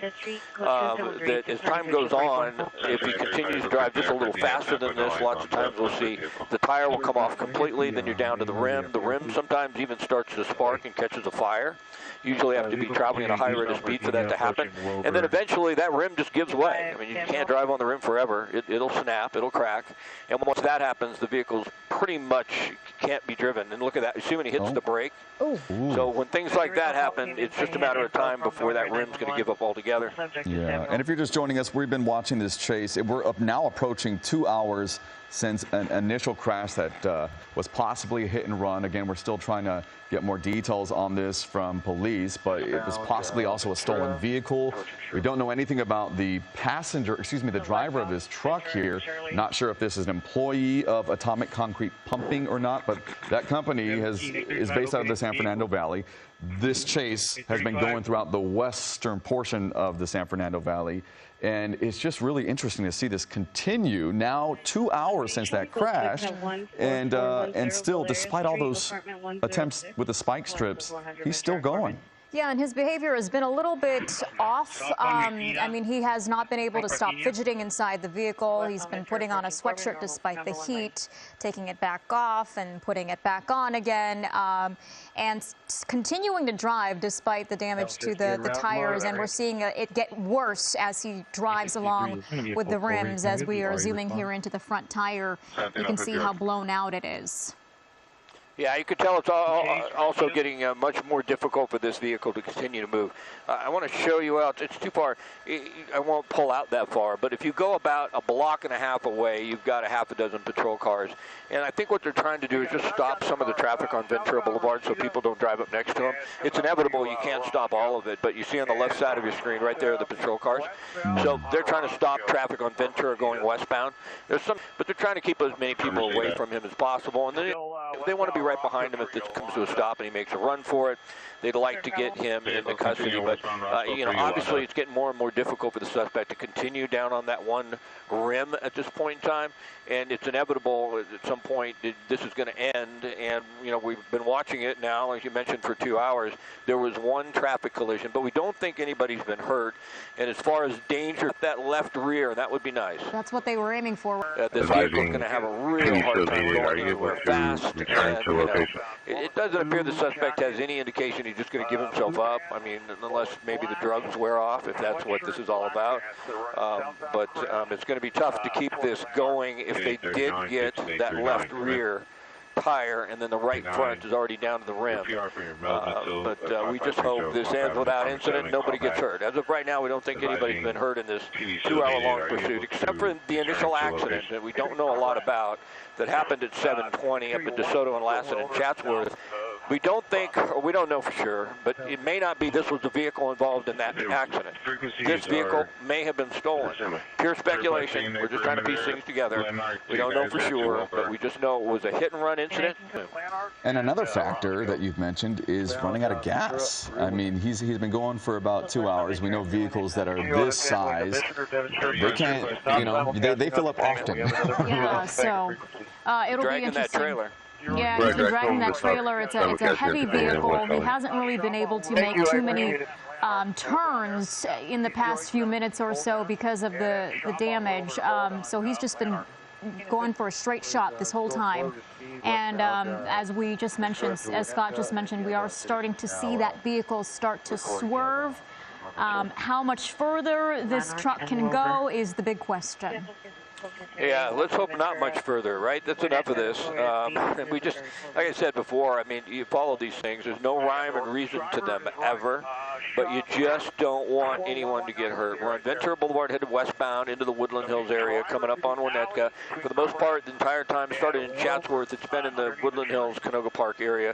that as time goes on, if he continues to drive just a little faster than this, lots of times we'll see the tire will come off completely, then you're down to the rim. The rim sometimes even starts to spark and catches a fire. Usually have to be traveling at a high rate of speed for that to happen. And then eventually that rim just gives way. I mean, you can't drive on the rim forever. It'll snap, it'll crack. And once that happens, the vehicle's pretty much can't be driven. And look at that. You see when he hits the brake? Ooh. So when things like that happen, it's just a matter of time before that rim's going to give up altogether. Yeah, and if you're just joining us, we've been watching this chase. We're now approaching 2 hours since an initial crash that was possibly a hit and run. Again, we're still trying to get more details on this from police, but it was possibly also a stolen vehicle. We don't know anything about the the driver of this truck here. Not sure if this is an employee of Atomic Concrete Pumping or not, but that company is based out of the San Fernando Valley. This chase has been going throughout the western portion of the San Fernando Valley, and it's just really interesting to see this continue now 2 hours since that crash, and still, despite all those attempts with the spike strips, he's still going. Yeah, and his behavior has been a little bit off. I mean, he has not been able to stop fidgeting inside the vehicle. He's been putting on a sweatshirt despite the heat, taking it back off and putting it back on again, and continuing to drive despite the damage to the tires. And we're seeing it get worse as he drives along with the rims. As we are zooming here into the front tire, you can see how blown out it is. Yeah, you could tell it's also getting much more difficult for this vehicle to continue to move. I want to show you out. It's too far. I won't pull out that far. But if you go about a block and a half away, you've got a half a dozen patrol cars. And I think what they're trying to do is just stop some of the traffic on Ventura Boulevard so people don't drive up next to them. It's inevitable. You can't stop all of it. But you see on the left side of your screen right there the patrol cars. So they're trying to stop traffic on Ventura going westbound. But they're trying to keep as many people away from him as possible. And then they want to be right behind him if this comes to a stop and he makes a run for it. They'd like to get him into custody, but you know, obviously it's getting more and more difficult for the suspect to continue down on that one rim at this point in time, and it's inevitable at some point this is going to end. And you know, we've been watching it now, as you mentioned, for 2 hours. There was one traffic collision, but we don't think anybody's been hurt. And as far as danger, that left rear, that would be nice. That's what they were aiming for. This vehicle's going to have a real hard time going anywhere fast. And, you know, it doesn't appear the suspect has any indication he's just going to give himself up. I mean, unless maybe the drugs wear off, if that's what this is all about. But it's going to be tough to keep this going if they did get that left rear tire, and then the right front is already down to the rim. But we just hope this ends without incident. Nobody gets hurt. As of right now, we don't think anybody's been hurt in this 2-hour-long pursuit, except for the initial accident that we don't know a lot about that happened at 7:20 up at DeSoto and Lassen and Chatsworth. We don't think, or we don't know for sure, but it may not be this was the vehicle involved in that accident. This vehicle may have been stolen. Pure speculation. We're just trying to piece things together. We don't know for sure, but we just know it was a hit-and-run incident. And another factor that you've mentioned is running out of gas. I mean, he's been going for about 2 hours. We know vehicles that are this size, they can't, you know, they fill up often. Yeah, so it'll be interesting. That trailer. Yeah, he's been dragging that trailer. It's a heavy vehicle. He hasn't really been able to make too many turns in the past few minutes or so because of the damage. So he's just been going for a straight shot this whole time. And as we just mentioned, as Scott just mentioned, we are starting to see that vehicle start to swerve. How much further this truck can go is the big question. Yeah, let's hope not much further, right? That's enough of this. We just, like I said before, I mean, you follow these things. There's no rhyme and reason to them ever, but you just don't want anyone to get hurt. We're on Ventura Boulevard headed westbound into the Woodland Hills area, coming up on Winnetka. For the most part, the entire time, started in Chatsworth, it's been in the Woodland Hills, Canoga Park area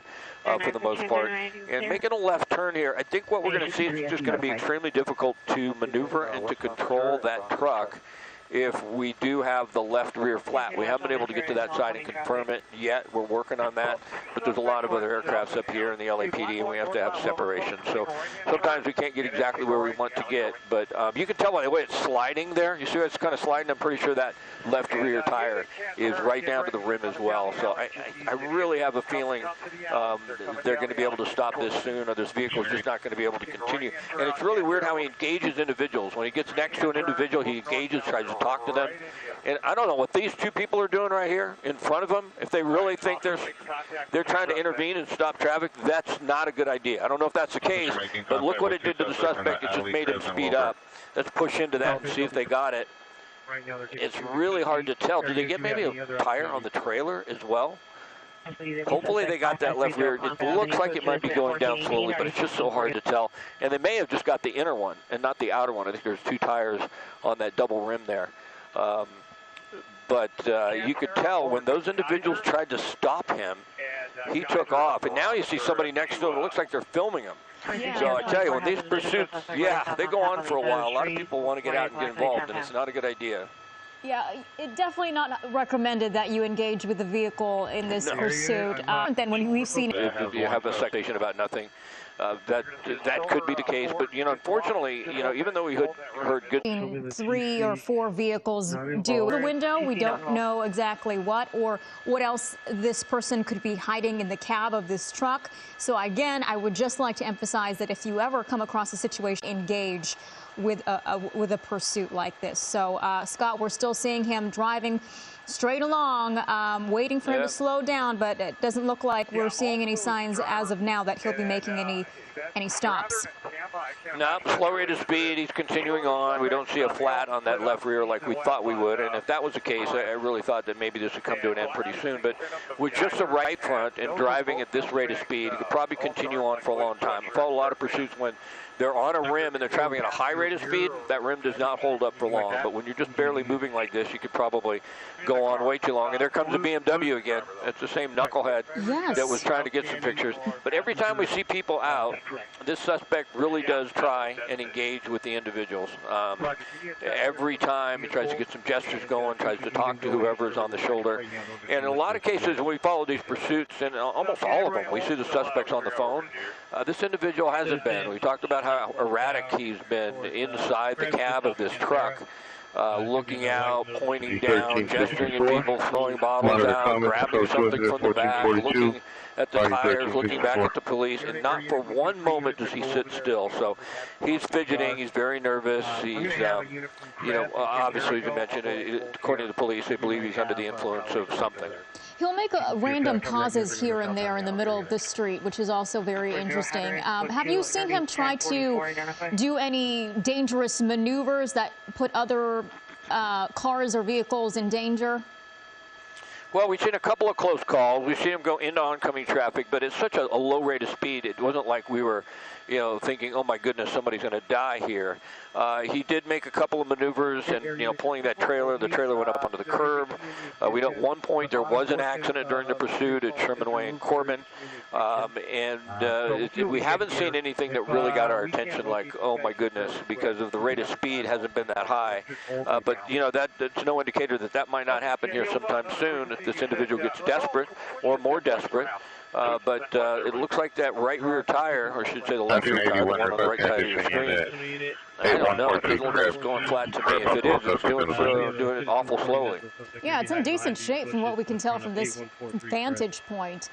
for the most part. And making a left turn here, I think what we're going to see is just going to be extremely difficult to maneuver and to control that truck if we do have the left rear flat. We haven't been able to get to that side and confirm it yet. We're working on that, but there's a lot of other aircrafts up here in the LAPD, and we have to have separation. So sometimes we can't get exactly where we want to get, but you can tell by the way it's sliding there. You see it's kind of sliding? I'm pretty sure that left rear tire is right down to the rim as well. So I really have a feeling they're going to be able to stop this soon, or this vehicle is just not going to be able to continue. And it's really weird how he engages individuals. When he gets next to an individual, he engages, tries to talk to them. And I don't know what these two people are doing right here in front of him. If they really think they're trying to intervene and stop traffic, that's not a good idea. I don't know if that's the case, but look what it did to the suspect. It just made him speed up. Let's push into that and see if they got it. It's really hard to tell. Did they get maybe a tire on the trailer as well? Hopefully they got that left rear. It looks like it might be going down slowly, but it's just so hard to tell. And they may have just got the inner one and not the outer one. I think there's two tires on that double rim there. But you could tell when those individuals tried to stop him, he took off. And now you see somebody next to him. It looks like they're filming him. Yeah. So I tell you, when these pursuits, yeah, they go on for a while. A lot of people want to get out and get involved, and it's not a good idea. Yeah, it's definitely not recommended that you engage with the vehicle in this pursuit. Then when we've seen... If you have a citation about nothing, that could be the case. But unfortunately, even though we heard good. 3 or 4 vehicles do the window. We don't know exactly what or what else this person could be hiding in the cab of this truck. So again, I would just like to emphasize that if you ever come across a situation, engage with a pursuit like this. So Scott, we're still seeing him driving straight along, waiting for him to slow down, but it doesn't look like we're seeing any signs as of now that he'll be making any stops. No, slow rate of speed. He's continuing on. We don't see a flat on that left rear like we thought we would. And if that was the case, I really thought that maybe this would come to an end pretty soon. But with just the right front and driving at this rate of speed, he could probably continue on for a long time. I follow a lot of pursuits when they're on a rim and they're traveling at a high rate of speed. That rim does not hold up for long. But when you're just barely moving like this, you could probably go on way too long. And there comes a BMW again. It's the same knucklehead that was trying to get some pictures. But every time we see people out, this suspect really does try and engage with the individuals. Every time he tries to get some gestures going, tries to talk to whoever is on the shoulder. And in a lot of cases, when we follow these pursuits, and almost all of them, we see the suspects on the phone. This individual hasn't been. We talked about how erratic he's been inside the cab of this truck. Looking out, pointing down, gesturing at people, throwing bottles out, grabbing something from the back, looking at the tires, looking back at the police, and not for one moment does he sit still. So he's fidgeting, he's very nervous, he's, obviously, as you mentioned, according to the police, they believe he's under the influence of something. He'll make random pauses here and there in the middle of the street, which is also very interesting. Have you seen him try to do any dangerous maneuvers that put other cars or vehicles in danger? Well, we've seen a couple of close calls. We've seen him go into oncoming traffic, but it's such a low rate of speed. It wasn't like we were, thinking, oh my goodness, somebody's going to die here. He did make a couple of maneuvers and, pulling that trailer. The trailer went up onto the curb. At one point there was an accident during the pursuit at Sherman Way and Corbin. We haven't seen anything that really got our attention like, oh my goodness, because of the rate of speed hasn't been that high. But, that's no indicator that might not happen here sometime soon if this individual gets desperate or more desperate. But it looks like that right rear tire, or I should say the left rear tire, the one on the right side of your screen. I don't know. It doesn't look like it's going flat to me. If it is, it's doing it awful slowly. Yeah, it's in decent shape from what we can tell from this vantage point.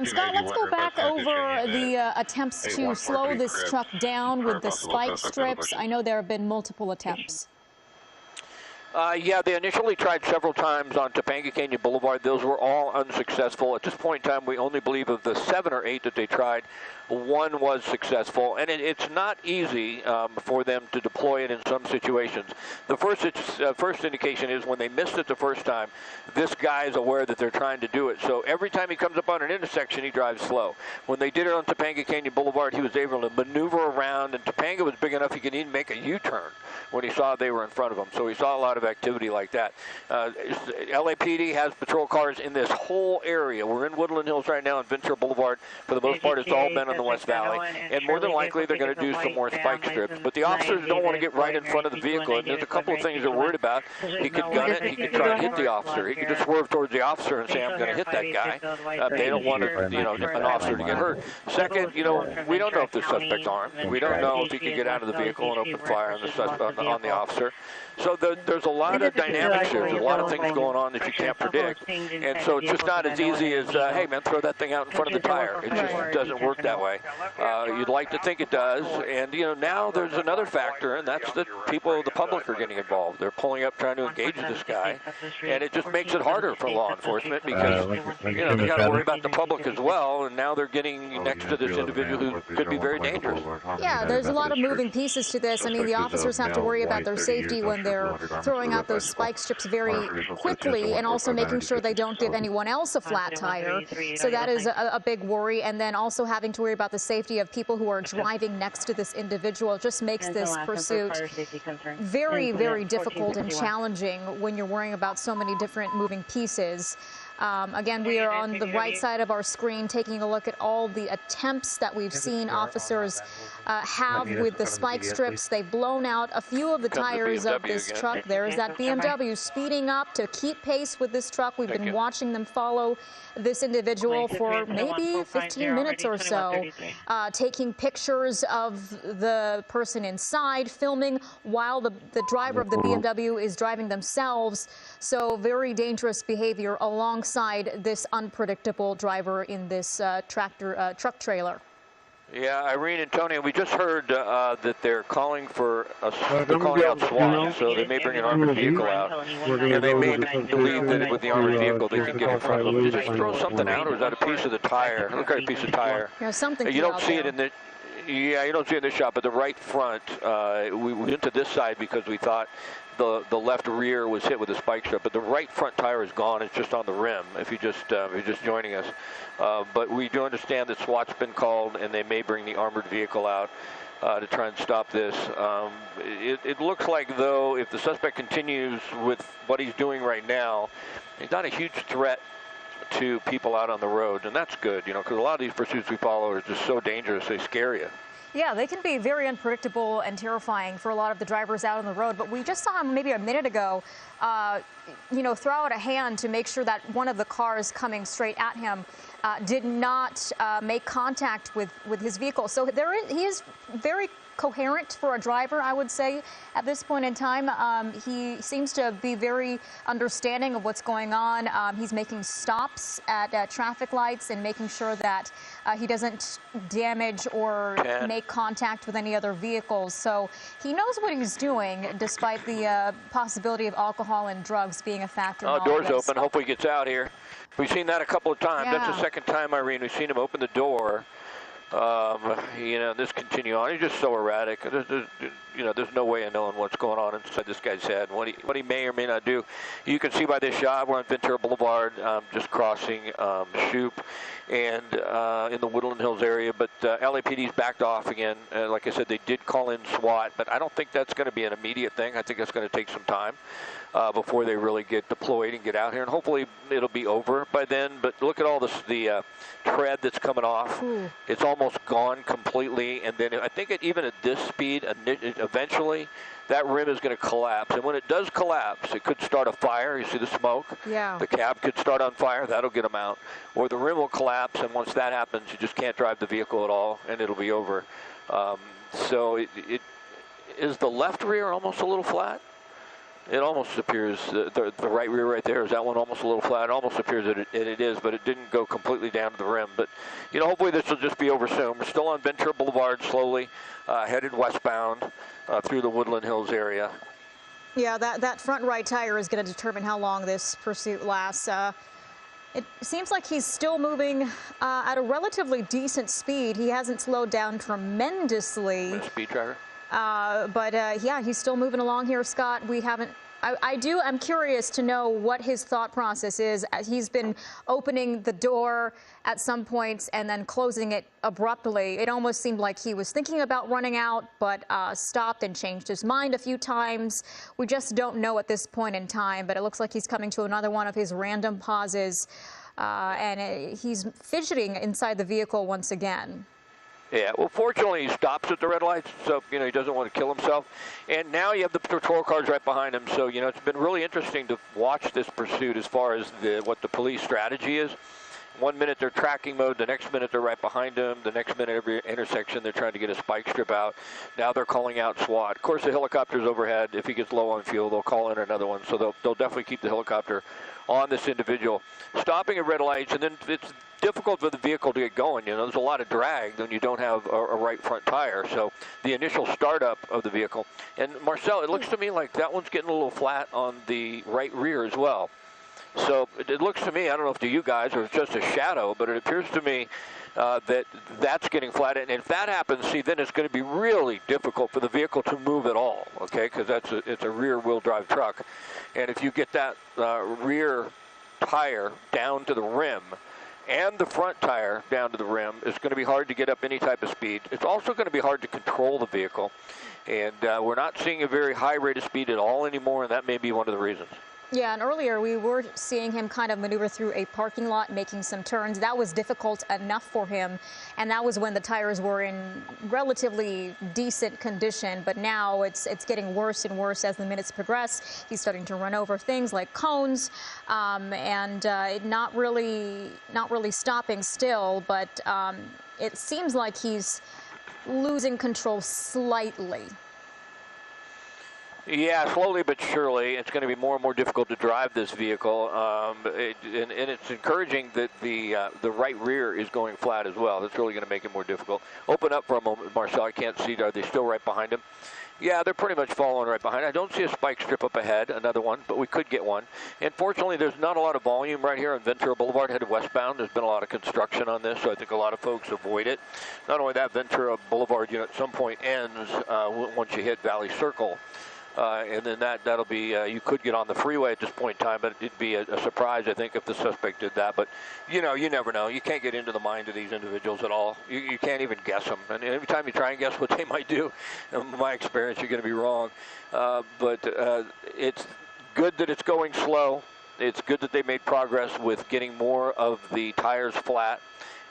Scott, let's go back over the attempts to slow this truck down with the spike strips. I know there have been multiple attempts. Yeah, they initially tried several times on Topanga Canyon Boulevard. Those were all unsuccessful. At this point in time, we only believe of the 7 or 8 that they tried, one was successful. And it's not easy for them to deploy it in some situations. The first indication is when they missed it the first time, this guy is aware that they're trying to do it. So every time he comes up on an intersection, he drives slow. When they did it on Topanga Canyon Boulevard, he was able to maneuver around, and Topanga was big enough he could even make a U-turn when he saw they were in front of him. So he saw a lot of activity like that. LAPD has patrol cars in this whole area. We're in Woodland Hills right now on Ventura Boulevard. For the most part, it's all been on the West Valley. And more than likely, they're going to do some more spike strips. But the officers don't want to get right in front of the vehicle. And there's a couple of things they're worried about. He could gun it. He could try and hit the officer. He could just swerve towards the officer and say, I'm going to hit that guy. They don't want an officer to get hurt. Second, we don't know if the suspect's armed. We don't know if he can get out of the vehicle and open fire on the suspect, on the officer. So there's a lot of dynamics here. There's a lot of things going on that you can't predict. And so it's just not as easy as, hey, man, throw that thing out in front of the tire. It just doesn't work that way. You'd like to think it does. And, now there's another factor, and that's that people, the public, are getting involved. They're pulling up trying to engage this guy. And it just makes it harder for law enforcement because, they got to worry about the public as well. And now they're getting next to this individual who could be very dangerous. Yeah, there's a lot of moving pieces to this. I mean, the officers have to worry about their safety when they're throwing out those spike strips very quickly, and also making sure they don't give anyone else a flat tire. So that is a big worry. And then also having to worry about the safety of people who are driving next to this individual. It just makes this pursuit very, very difficult and challenging when you're worrying about so many different moving pieces. Again, we are on the right side of our screen taking a look at all the attempts that we've seen officers have with the spike strips. They've blown out a few of the tires of this truck. There's that BMW speeding up to keep pace with this truck. We've been watching them follow this individual for maybe 15 minutes or so, taking pictures of the person inside, filming while the driver of the BMW is driving themselves. So very dangerous behavior alongside this unpredictable driver in this truck trailer. Yeah, Irene and Tony, we just heard that they're calling for they're calling out SWAT, so they may bring an armored vehicle out, and they may believe that with the armored vehicle they can get in front of them. Did they just throw something out, or is that a piece of the tire? Look at a piece of tire. Yeah, something. You don't see it in the. Yeah, you don't see it in this shot, but the right front. We went to this side because we thought the left rear was hit with a spike strip, but the right front tire is gone. It's just on the rim. If you're just joining us, but we do understand that SWAT's been called, and they may bring the armored vehicle out to try and stop this. It looks like, though, if the suspect continues with what he's doing right now, he's not a huge threat to people out on the road, and that's good, because a lot of these pursuits we follow are just so dangerous, they scare you. Yeah, they can be very unpredictable and terrifying for a lot of the drivers out on the road. But we just saw him maybe a minute ago, throw out a hand to make sure that one of the cars coming straight at him did not make contact with his vehicle. So he is very coherent for a driver, I would say, at this point in time. He seems to be very understanding of what's going on. He's making stops at traffic lights and making sure that he doesn't damage or make contact with any other vehicles. So he knows what he's doing, despite the possibility of alcohol and drugs being a factor. Oh, door's open. Hopefully he gets out here. We've seen that a couple of times. Yeah. That's the second time, Irene, we've seen him open the door. This continue on. He's just so erratic. There's no way of knowing what's going on inside this guy's head, what he may or may not do. You can see by this shot, we're on Ventura Boulevard, just crossing Shoup and in the Woodland Hills area, but LAPD's backed off again. Like I said, they did call in SWAT, but I don't think that's going to be an immediate thing. I think that's going to take some time before they really get deployed and get out here, and hopefully it'll be over by then. But look at all the tread that's coming off. Ooh. It's almost gone completely, and then I think even at this speed, eventually that rim is going to collapse. And when it does collapse, it could start a fire. You see the smoke? Yeah. The cab could start on fire. That'll get them out. Or the rim will collapse, and once that happens, you just can't drive the vehicle at all, and it'll be over. So it is the left rear almost a little flat? It almost appears, the right rear right there, is that one almost a little flat? It almost appears that it is, but it didn't go completely down to the rim. But, hopefully this will just be over soon. We're still on Ventura Boulevard, slowly headed westbound through the Woodland Hills area. Yeah, that front right tire is going to determine how long this pursuit lasts. It seems like he's still moving at a relatively decent speed. He hasn't slowed down tremendously. Speed driver? Yeah, he's still moving along here, Scott. I'm curious to know what his thought process is. He's been opening the door at some points and then closing it abruptly. It almost seemed like he was thinking about running out, but stopped and changed his mind a few times. We just don't know at this point in time, but it looks like he's coming to another one of his random pauses, and he's fidgeting inside the vehicle once again. Yeah, well, fortunately, he stops at the red lights, so, he doesn't want to kill himself. And now you have the patrol cars right behind him, so, it's been really interesting to watch this pursuit as far as what the police strategy is. 1 minute they're tracking mode, the next minute they're right behind him, the next minute every intersection they're trying to get a spike strip out. Now they're calling out SWAT. Of course, the helicopter's overhead. If he gets low on fuel, they'll call in another one, so they'll definitely keep the helicopter on this individual. Stopping at red lights, and then it's difficult for the vehicle to get going. There's a lot of drag when you don't have a right front tire. So the initial startup of the vehicle. And Marcel, it looks to me like that one's getting a little flat on the right rear as well. So it looks to me, I don't know if to you guys or it's just a shadow, but it appears to me that's getting flat. And if that happens, then it's going to be really difficult for the vehicle to move at all, okay? Because it's a rear-wheel drive truck. And if you get that rear tire down to the rim and the front tire down to the rim, it's going to be hard to get up any type of speed. It's also going to be hard to control the vehicle. And we're not seeing a very high rate of speed at all anymore, and that may be one of the reasons. Yeah, and earlier we were seeing him kind of maneuver through a parking lot, making some turns. That was difficult enough for him, and that was when the tires were in relatively decent condition. But now it's getting worse and worse as the minutes progress. He's starting to run over things like cones, and not really stopping still. But it seems like he's losing control slightly. Yeah, slowly but surely, it's going to be more and more difficult to drive this vehicle, and it's encouraging that the right rear is going flat as well. That's really going to make it more difficult. Open up for a moment, Marcel. I can't see. Are they still right behind him? Yeah, they're pretty much following right behind. I don't see a spike strip up ahead, another one, but we could get one. And fortunately, there's not a lot of volume right here on Ventura Boulevard headed westbound. There's been a lot of construction on this, so I think a lot of folks avoid it. Not only that, Ventura Boulevard, at some point ends once you hit Valley Circle. And then that'll be, you could get on the freeway at this point in time, but it'd be a surprise, I think, if the suspect did that. But, you never know. You can't get into the mind of these individuals at all. You can't even guess them. And every time you try and guess what they might do, in my experience, you're going to be wrong. But it's good that it's going slow. It's good that they made progress with getting more of the tires flat.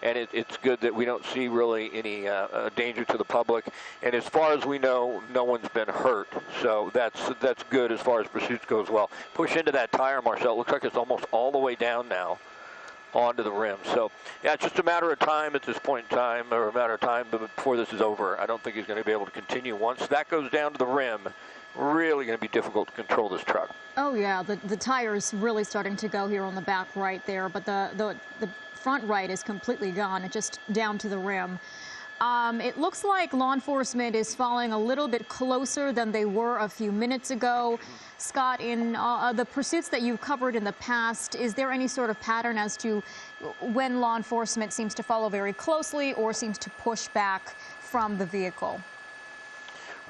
And it's good that we don't see really any danger to the public. And as far as we know, no one's been hurt. So that's good as far as pursuits go as well. Push into that tire, Marcel. It looks like it's almost all the way down now onto the rim. So, yeah, it's just a matter of time at this point in time, or a matter of time before this is over. I don't think he's going to be able to continue. Once that goes down to the rim, really going to be difficult to control this truck. Oh, yeah, the tire's really starting to go here on the back right there, but the front right is completely gone, just down to the rim. It looks like law enforcement is following a little bit closer than they were a few minutes ago. Scott, in the pursuits that you've covered in the past, is there any sort of pattern as to when law enforcement seems to follow very closely or seems to push back from the vehicle?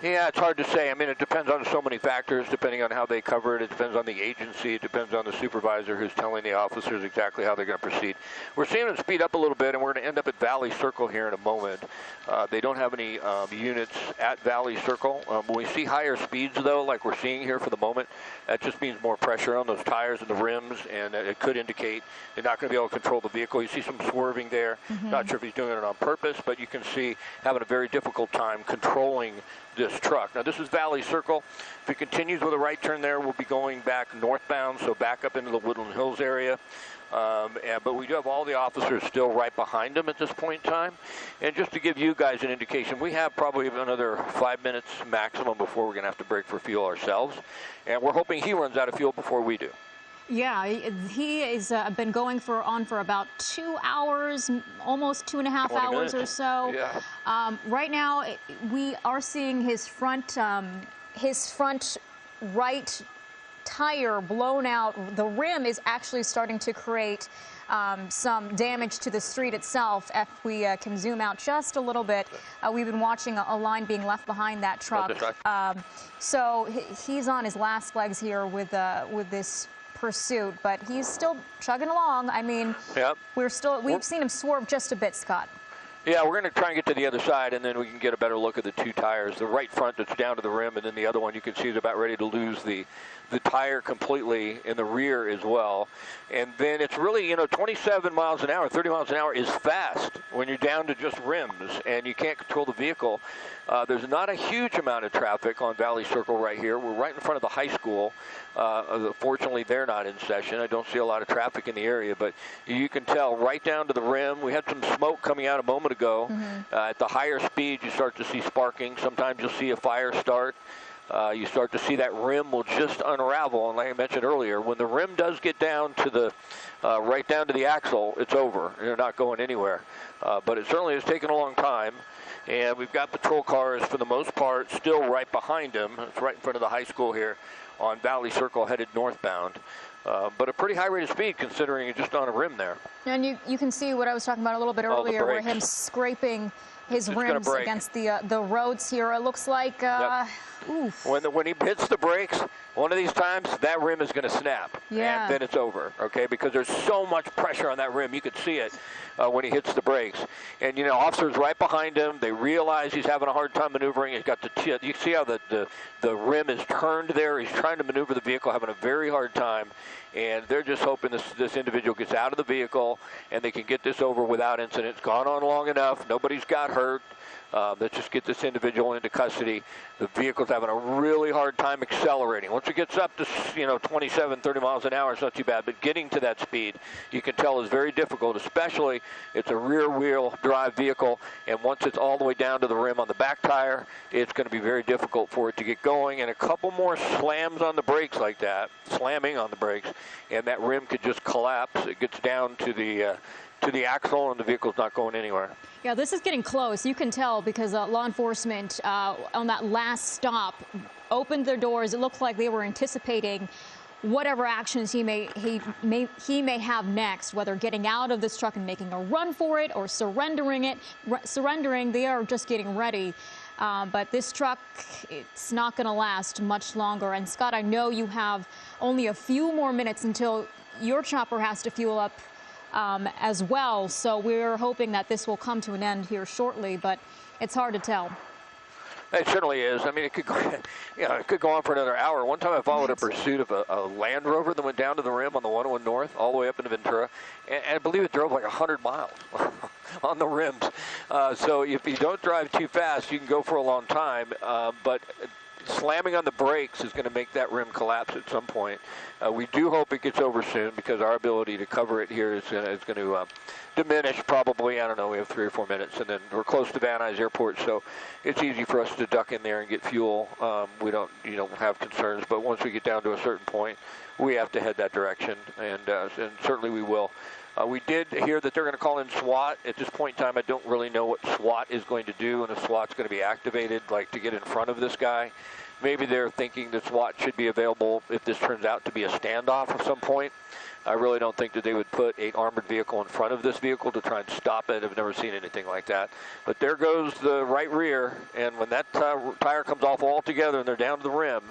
Yeah, it's hard to say. I mean, it depends on so many factors, depending on how they cover it. It depends on the agency. It depends on the supervisor who's telling the officers exactly how they're going to proceed. We're seeing them speed up a little bit, and we're going to end up at Valley Circle here in a moment. They don't have any units at Valley Circle. When we see higher speeds, though, like we're seeing here for the moment, that just means more pressure on those tires and the rims, and it could indicate they're not going to be able to control the vehicle. You see some swerving there. Not sure if he's doing it on purpose, but you can see having a very difficult time controlling this truck. Now, this is Valley Circle. If it continues with a right turn there, we'll be going back northbound, so back up into the Woodland Hills area. But we do have all the officers still right behind him at this point in time. And just to give you guys an indication, we have probably another 5 minutes maximum before we're going to have to break for fuel ourselves. And we're hoping he runs out of fuel before we do. Yeah, he has been going on for about 2 hours, almost 2.5 hours or so. Yeah. Right now, we are seeing his front right tire blown out. The rim is actually starting to create some damage to the street itself. If we can zoom out just a little bit, we've been watching a line being left behind that truck. So he's on his last legs here with this pursuit, but he's still chugging along. I mean, yep. We've seen him swerve just a bit, Scott. Yeah, we're going to try and get to the other side, and then we can get a better look at the two tires. The right front that's down to the rim, and then the other one you can see is about ready to lose the tire completely in the rear as well. And then it's really, 27 miles an hour, 30 miles an hour is fast when you're down to just rims and you can't control the vehicle. There's not a huge amount of traffic on Valley Circle right here. We're right in front of the high school. Fortunately, they're not in session. I don't see a lot of traffic in the area, but you can tell right down to the rim. We had some smoke coming out a moment ago. At the higher speed, you start to see sparking. Sometimes you'll see a fire start. You start to see that rim will just unravel. And like I mentioned earlier, when the rim does get down to the right down to the axle, it's over. You're not going anywhere. But it certainly has taken a long time. And we've got patrol cars, for the most part, still right behind him. It's right in front of the high school here on Valley Circle, headed northbound. But a pretty high rate of speed, considering it's just on a rim there. And you can see what I was talking about a little bit earlier, where him scraping his rims against the roads here. It looks like, oof. When he hits the brakes, one of these times, that rim is going to snap. Yeah. And then it's over, okay? Because there's so much pressure on that rim. You could see it when he hits the brakes. And, officers right behind him, they realize he's having a hard time maneuvering. He's got you see how the rim is turned there. He's trying to maneuver the vehicle, having a very hard time, and they're just hoping this individual gets out of the vehicle and they can get this over without incident. It's gone on long enough. Nobody's got hurt. Let's just get this individual into custody. The vehicle's having a really hard time accelerating. Once it gets up to 27, 30 miles an hour, it's not too bad. But getting to that speed, you can tell, is very difficult. Especially, it's a rear-wheel drive vehicle, and once it's all the way down to the rim on the back tire, it's going to be very difficult for it to get going. And a couple more slams on the brakes like that, slamming on the brakes, and that rim could just collapse. It gets down to the axle, and the vehicle's not going anywhere. Yeah, this is getting close. You can tell because law enforcement on that last stop opened their doors. It looked like they were anticipating whatever actions he may have next, whether getting out of this truck and making a run for it or surrendering. They are just getting ready. But this truck, it's not going to last much longer. And Scott, I know you have only a few more minutes until your chopper has to fuel up as well. So we're hoping that this will come to an end here shortly, but it's hard to tell. It certainly is. I mean, it could go, it could go on for another hour. One time I followed a pursuit of a Land Rover that went down to the rim on the 101 North, all the way up into Ventura, and I believe it drove like 100 miles on the rims. So if you don't drive too fast, you can go for a long time, but slamming on the brakes is going to make that rim collapse at some point. We do hope it gets over soon because our ability to cover it here is going to diminish probably. I don't know, we have 3 or 4 minutes, and then we're close to Van Nuys Airport, so it's easy for us to duck in there and get fuel. We don't have concerns, but once we get down to a certain point, we have to head that direction, and certainly we will. We did hear that they're going to call in SWAT. At this point in time, I don't really know what SWAT is going to do, and if SWAT's going to be activated, like to get in front of this guy. Maybe they're thinking that SWAT should be available if this turns out to be a standoff at some point. I really don't think that they would put an armored vehicle in front of this vehicle to try and stop it. I've never seen anything like that. But there goes the right rear, and when that tire comes off altogether and they're down to the rim,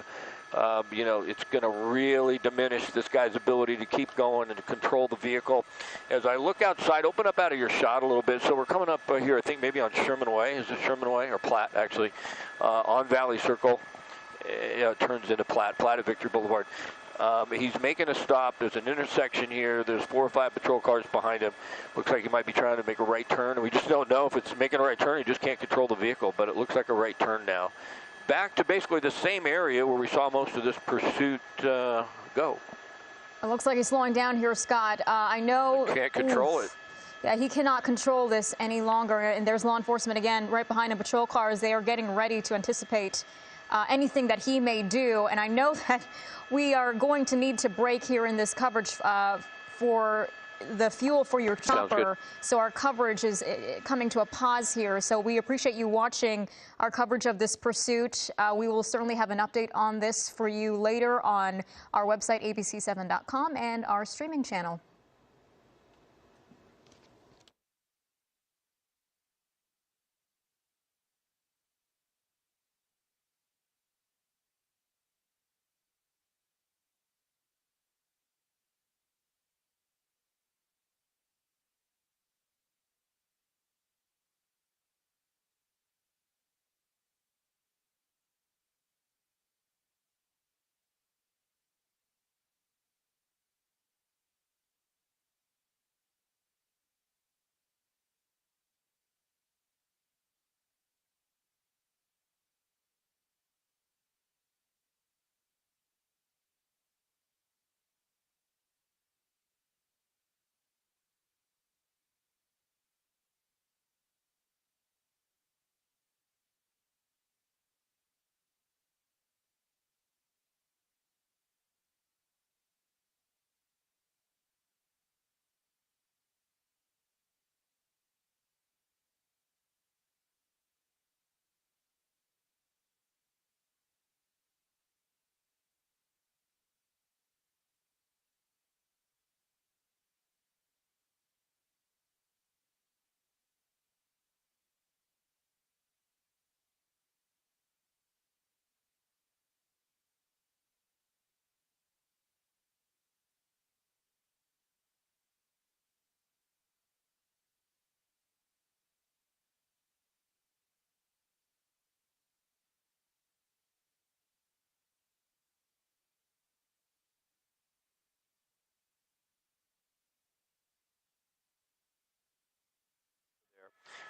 it's going to really diminish this guy's ability to keep going and to control the vehicle. As I look outside, open up out of your shot a little bit. So we're coming up here, I think maybe on Sherman Way. Is it Sherman Way or Platt, actually, on Valley Circle. It turns into Platt at Victory Boulevard. He's making a stop. There's an intersection here. There's 4 or 5 patrol cars behind him. Looks like he might be trying to make a right turn. We just don't know if it's making a right turn. He just can't control the vehicle, but it looks like a right turn now. Back to basically the same area where we saw most of this pursuit go. It looks like he's slowing down here, Scott. I know. Can't control it. Yeah, he cannot control this any longer. And there's law enforcement again right behind him. Patrol cars. They are getting ready to anticipate anything that he may do. And I know that we are going to need to break here in this coverage for the fuel for your chopper. So our coverage is coming to a pause here. So we appreciate you watching our coverage of this pursuit. We will certainly have an update on this for you later on our website, abc7.com, and our streaming channel.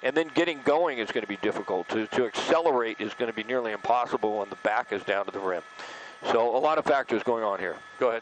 and then getting going is going to be difficult. To accelerate is going to be nearly impossible when the back is down to the rim. So a lot of factors going on here. Go ahead.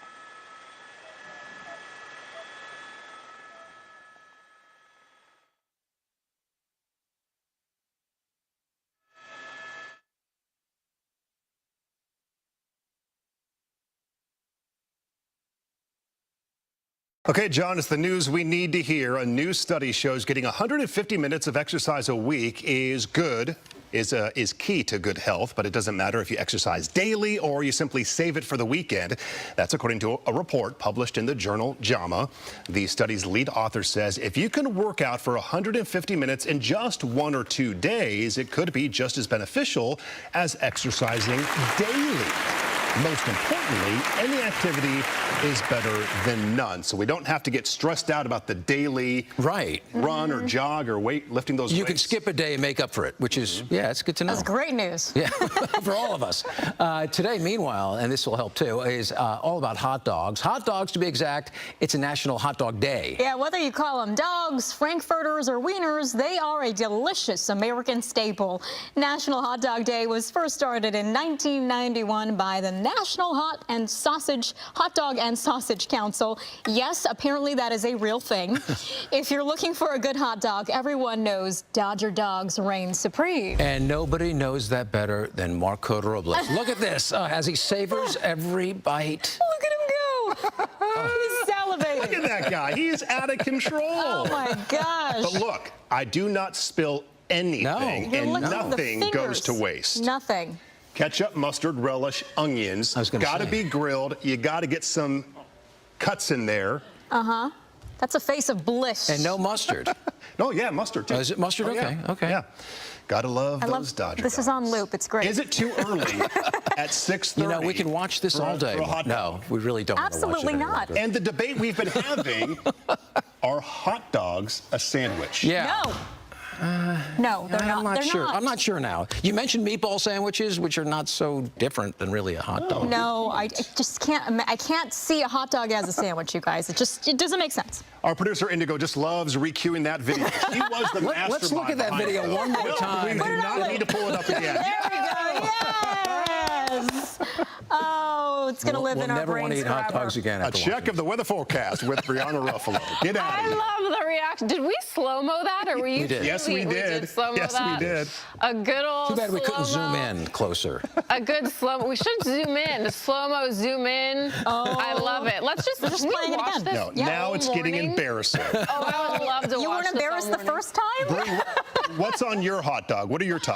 Okay, John, it's the news we need to hear. A new study shows getting 150 minutes of exercise a week is key to good health, but it doesn't matter if you exercise daily or you simply save it for the weekend. That's according to a report published in the journal JAMA. The study's lead author says if you can work out for 150 minutes in just 1 or 2 days, it could be just as beneficial as exercising daily. Most importantly, any activity is better than none. So we don't have to get stressed out about the daily run or jog or lifting those weights. You can skip a day and make up for it, which is, yeah, it's good to know. That's great news. Yeah, for all of us. Today, meanwhile, and this will help too, is all about hot dogs. Hot dogs, to be exact, it's a National Hot Dog Day. Yeah, whether you call them dogs, frankfurters, or wieners, they are a delicious American staple. National Hot Dog Day was first started in 1991 by the National Hot Dog and Sausage Council. Yes, apparently that is a real thing. If you're looking for a good hot dog, everyone knows Dodger dogs reign supreme. And nobody knows that better than Marco Robles. Look at this, as he savors every bite. Look at him go. He's salivating. Look at that guy. He's out of control. Oh, my gosh. But look, I do not spill anything, and nothing goes to waste. Nothing. Ketchup, mustard, relish, onions. Gotta be grilled. You gotta get some cuts in there. Uh-huh. That's a face of bliss. And no mustard. Oh, yeah, mustard, too. Is it mustard? Okay, okay. Yeah. Gotta love those Dodger This dogs. is on loop. It's great. Is it too early at 6:30? You know, we can watch this all day. No, we really don't. Absolutely not. And the debate we've been having, are hot dogs a sandwich? Yeah. No. No, they're not. I'm not They're sure. not. I'm not sure now. You mentioned meatball sandwiches, which are not so different than really a hot dog. No, I just can't. I can't see a hot dog as a sandwich, you guys. It doesn't make sense. Our producer Indigo just loves re-cueing that video. She was the mastermind. Let's look at that video one more time. We do not need to pull it up again. There we go. Yes. Oh, it's going to live in our brains We'll never want to eat hot forever. dogs again. A check of the weather forecast with Brianna Ruffalo. Get out of I here. love the reaction. Did we slow-mo that, or were you? We did. Yes, we did. Slow-mo Yes, that? we did. A good old Too bad we couldn't zoom slow-mo. in closer. A good slow-mo. We should zoom in. Slow-mo, zoom in. Oh. I love it. Let's just playing it watch again. this. No, Yeah. now it's getting morning. embarrassing. Oh, I would love to You watch weren't this all embarrassed the morning. first time? What's on your hot dog? What are your top?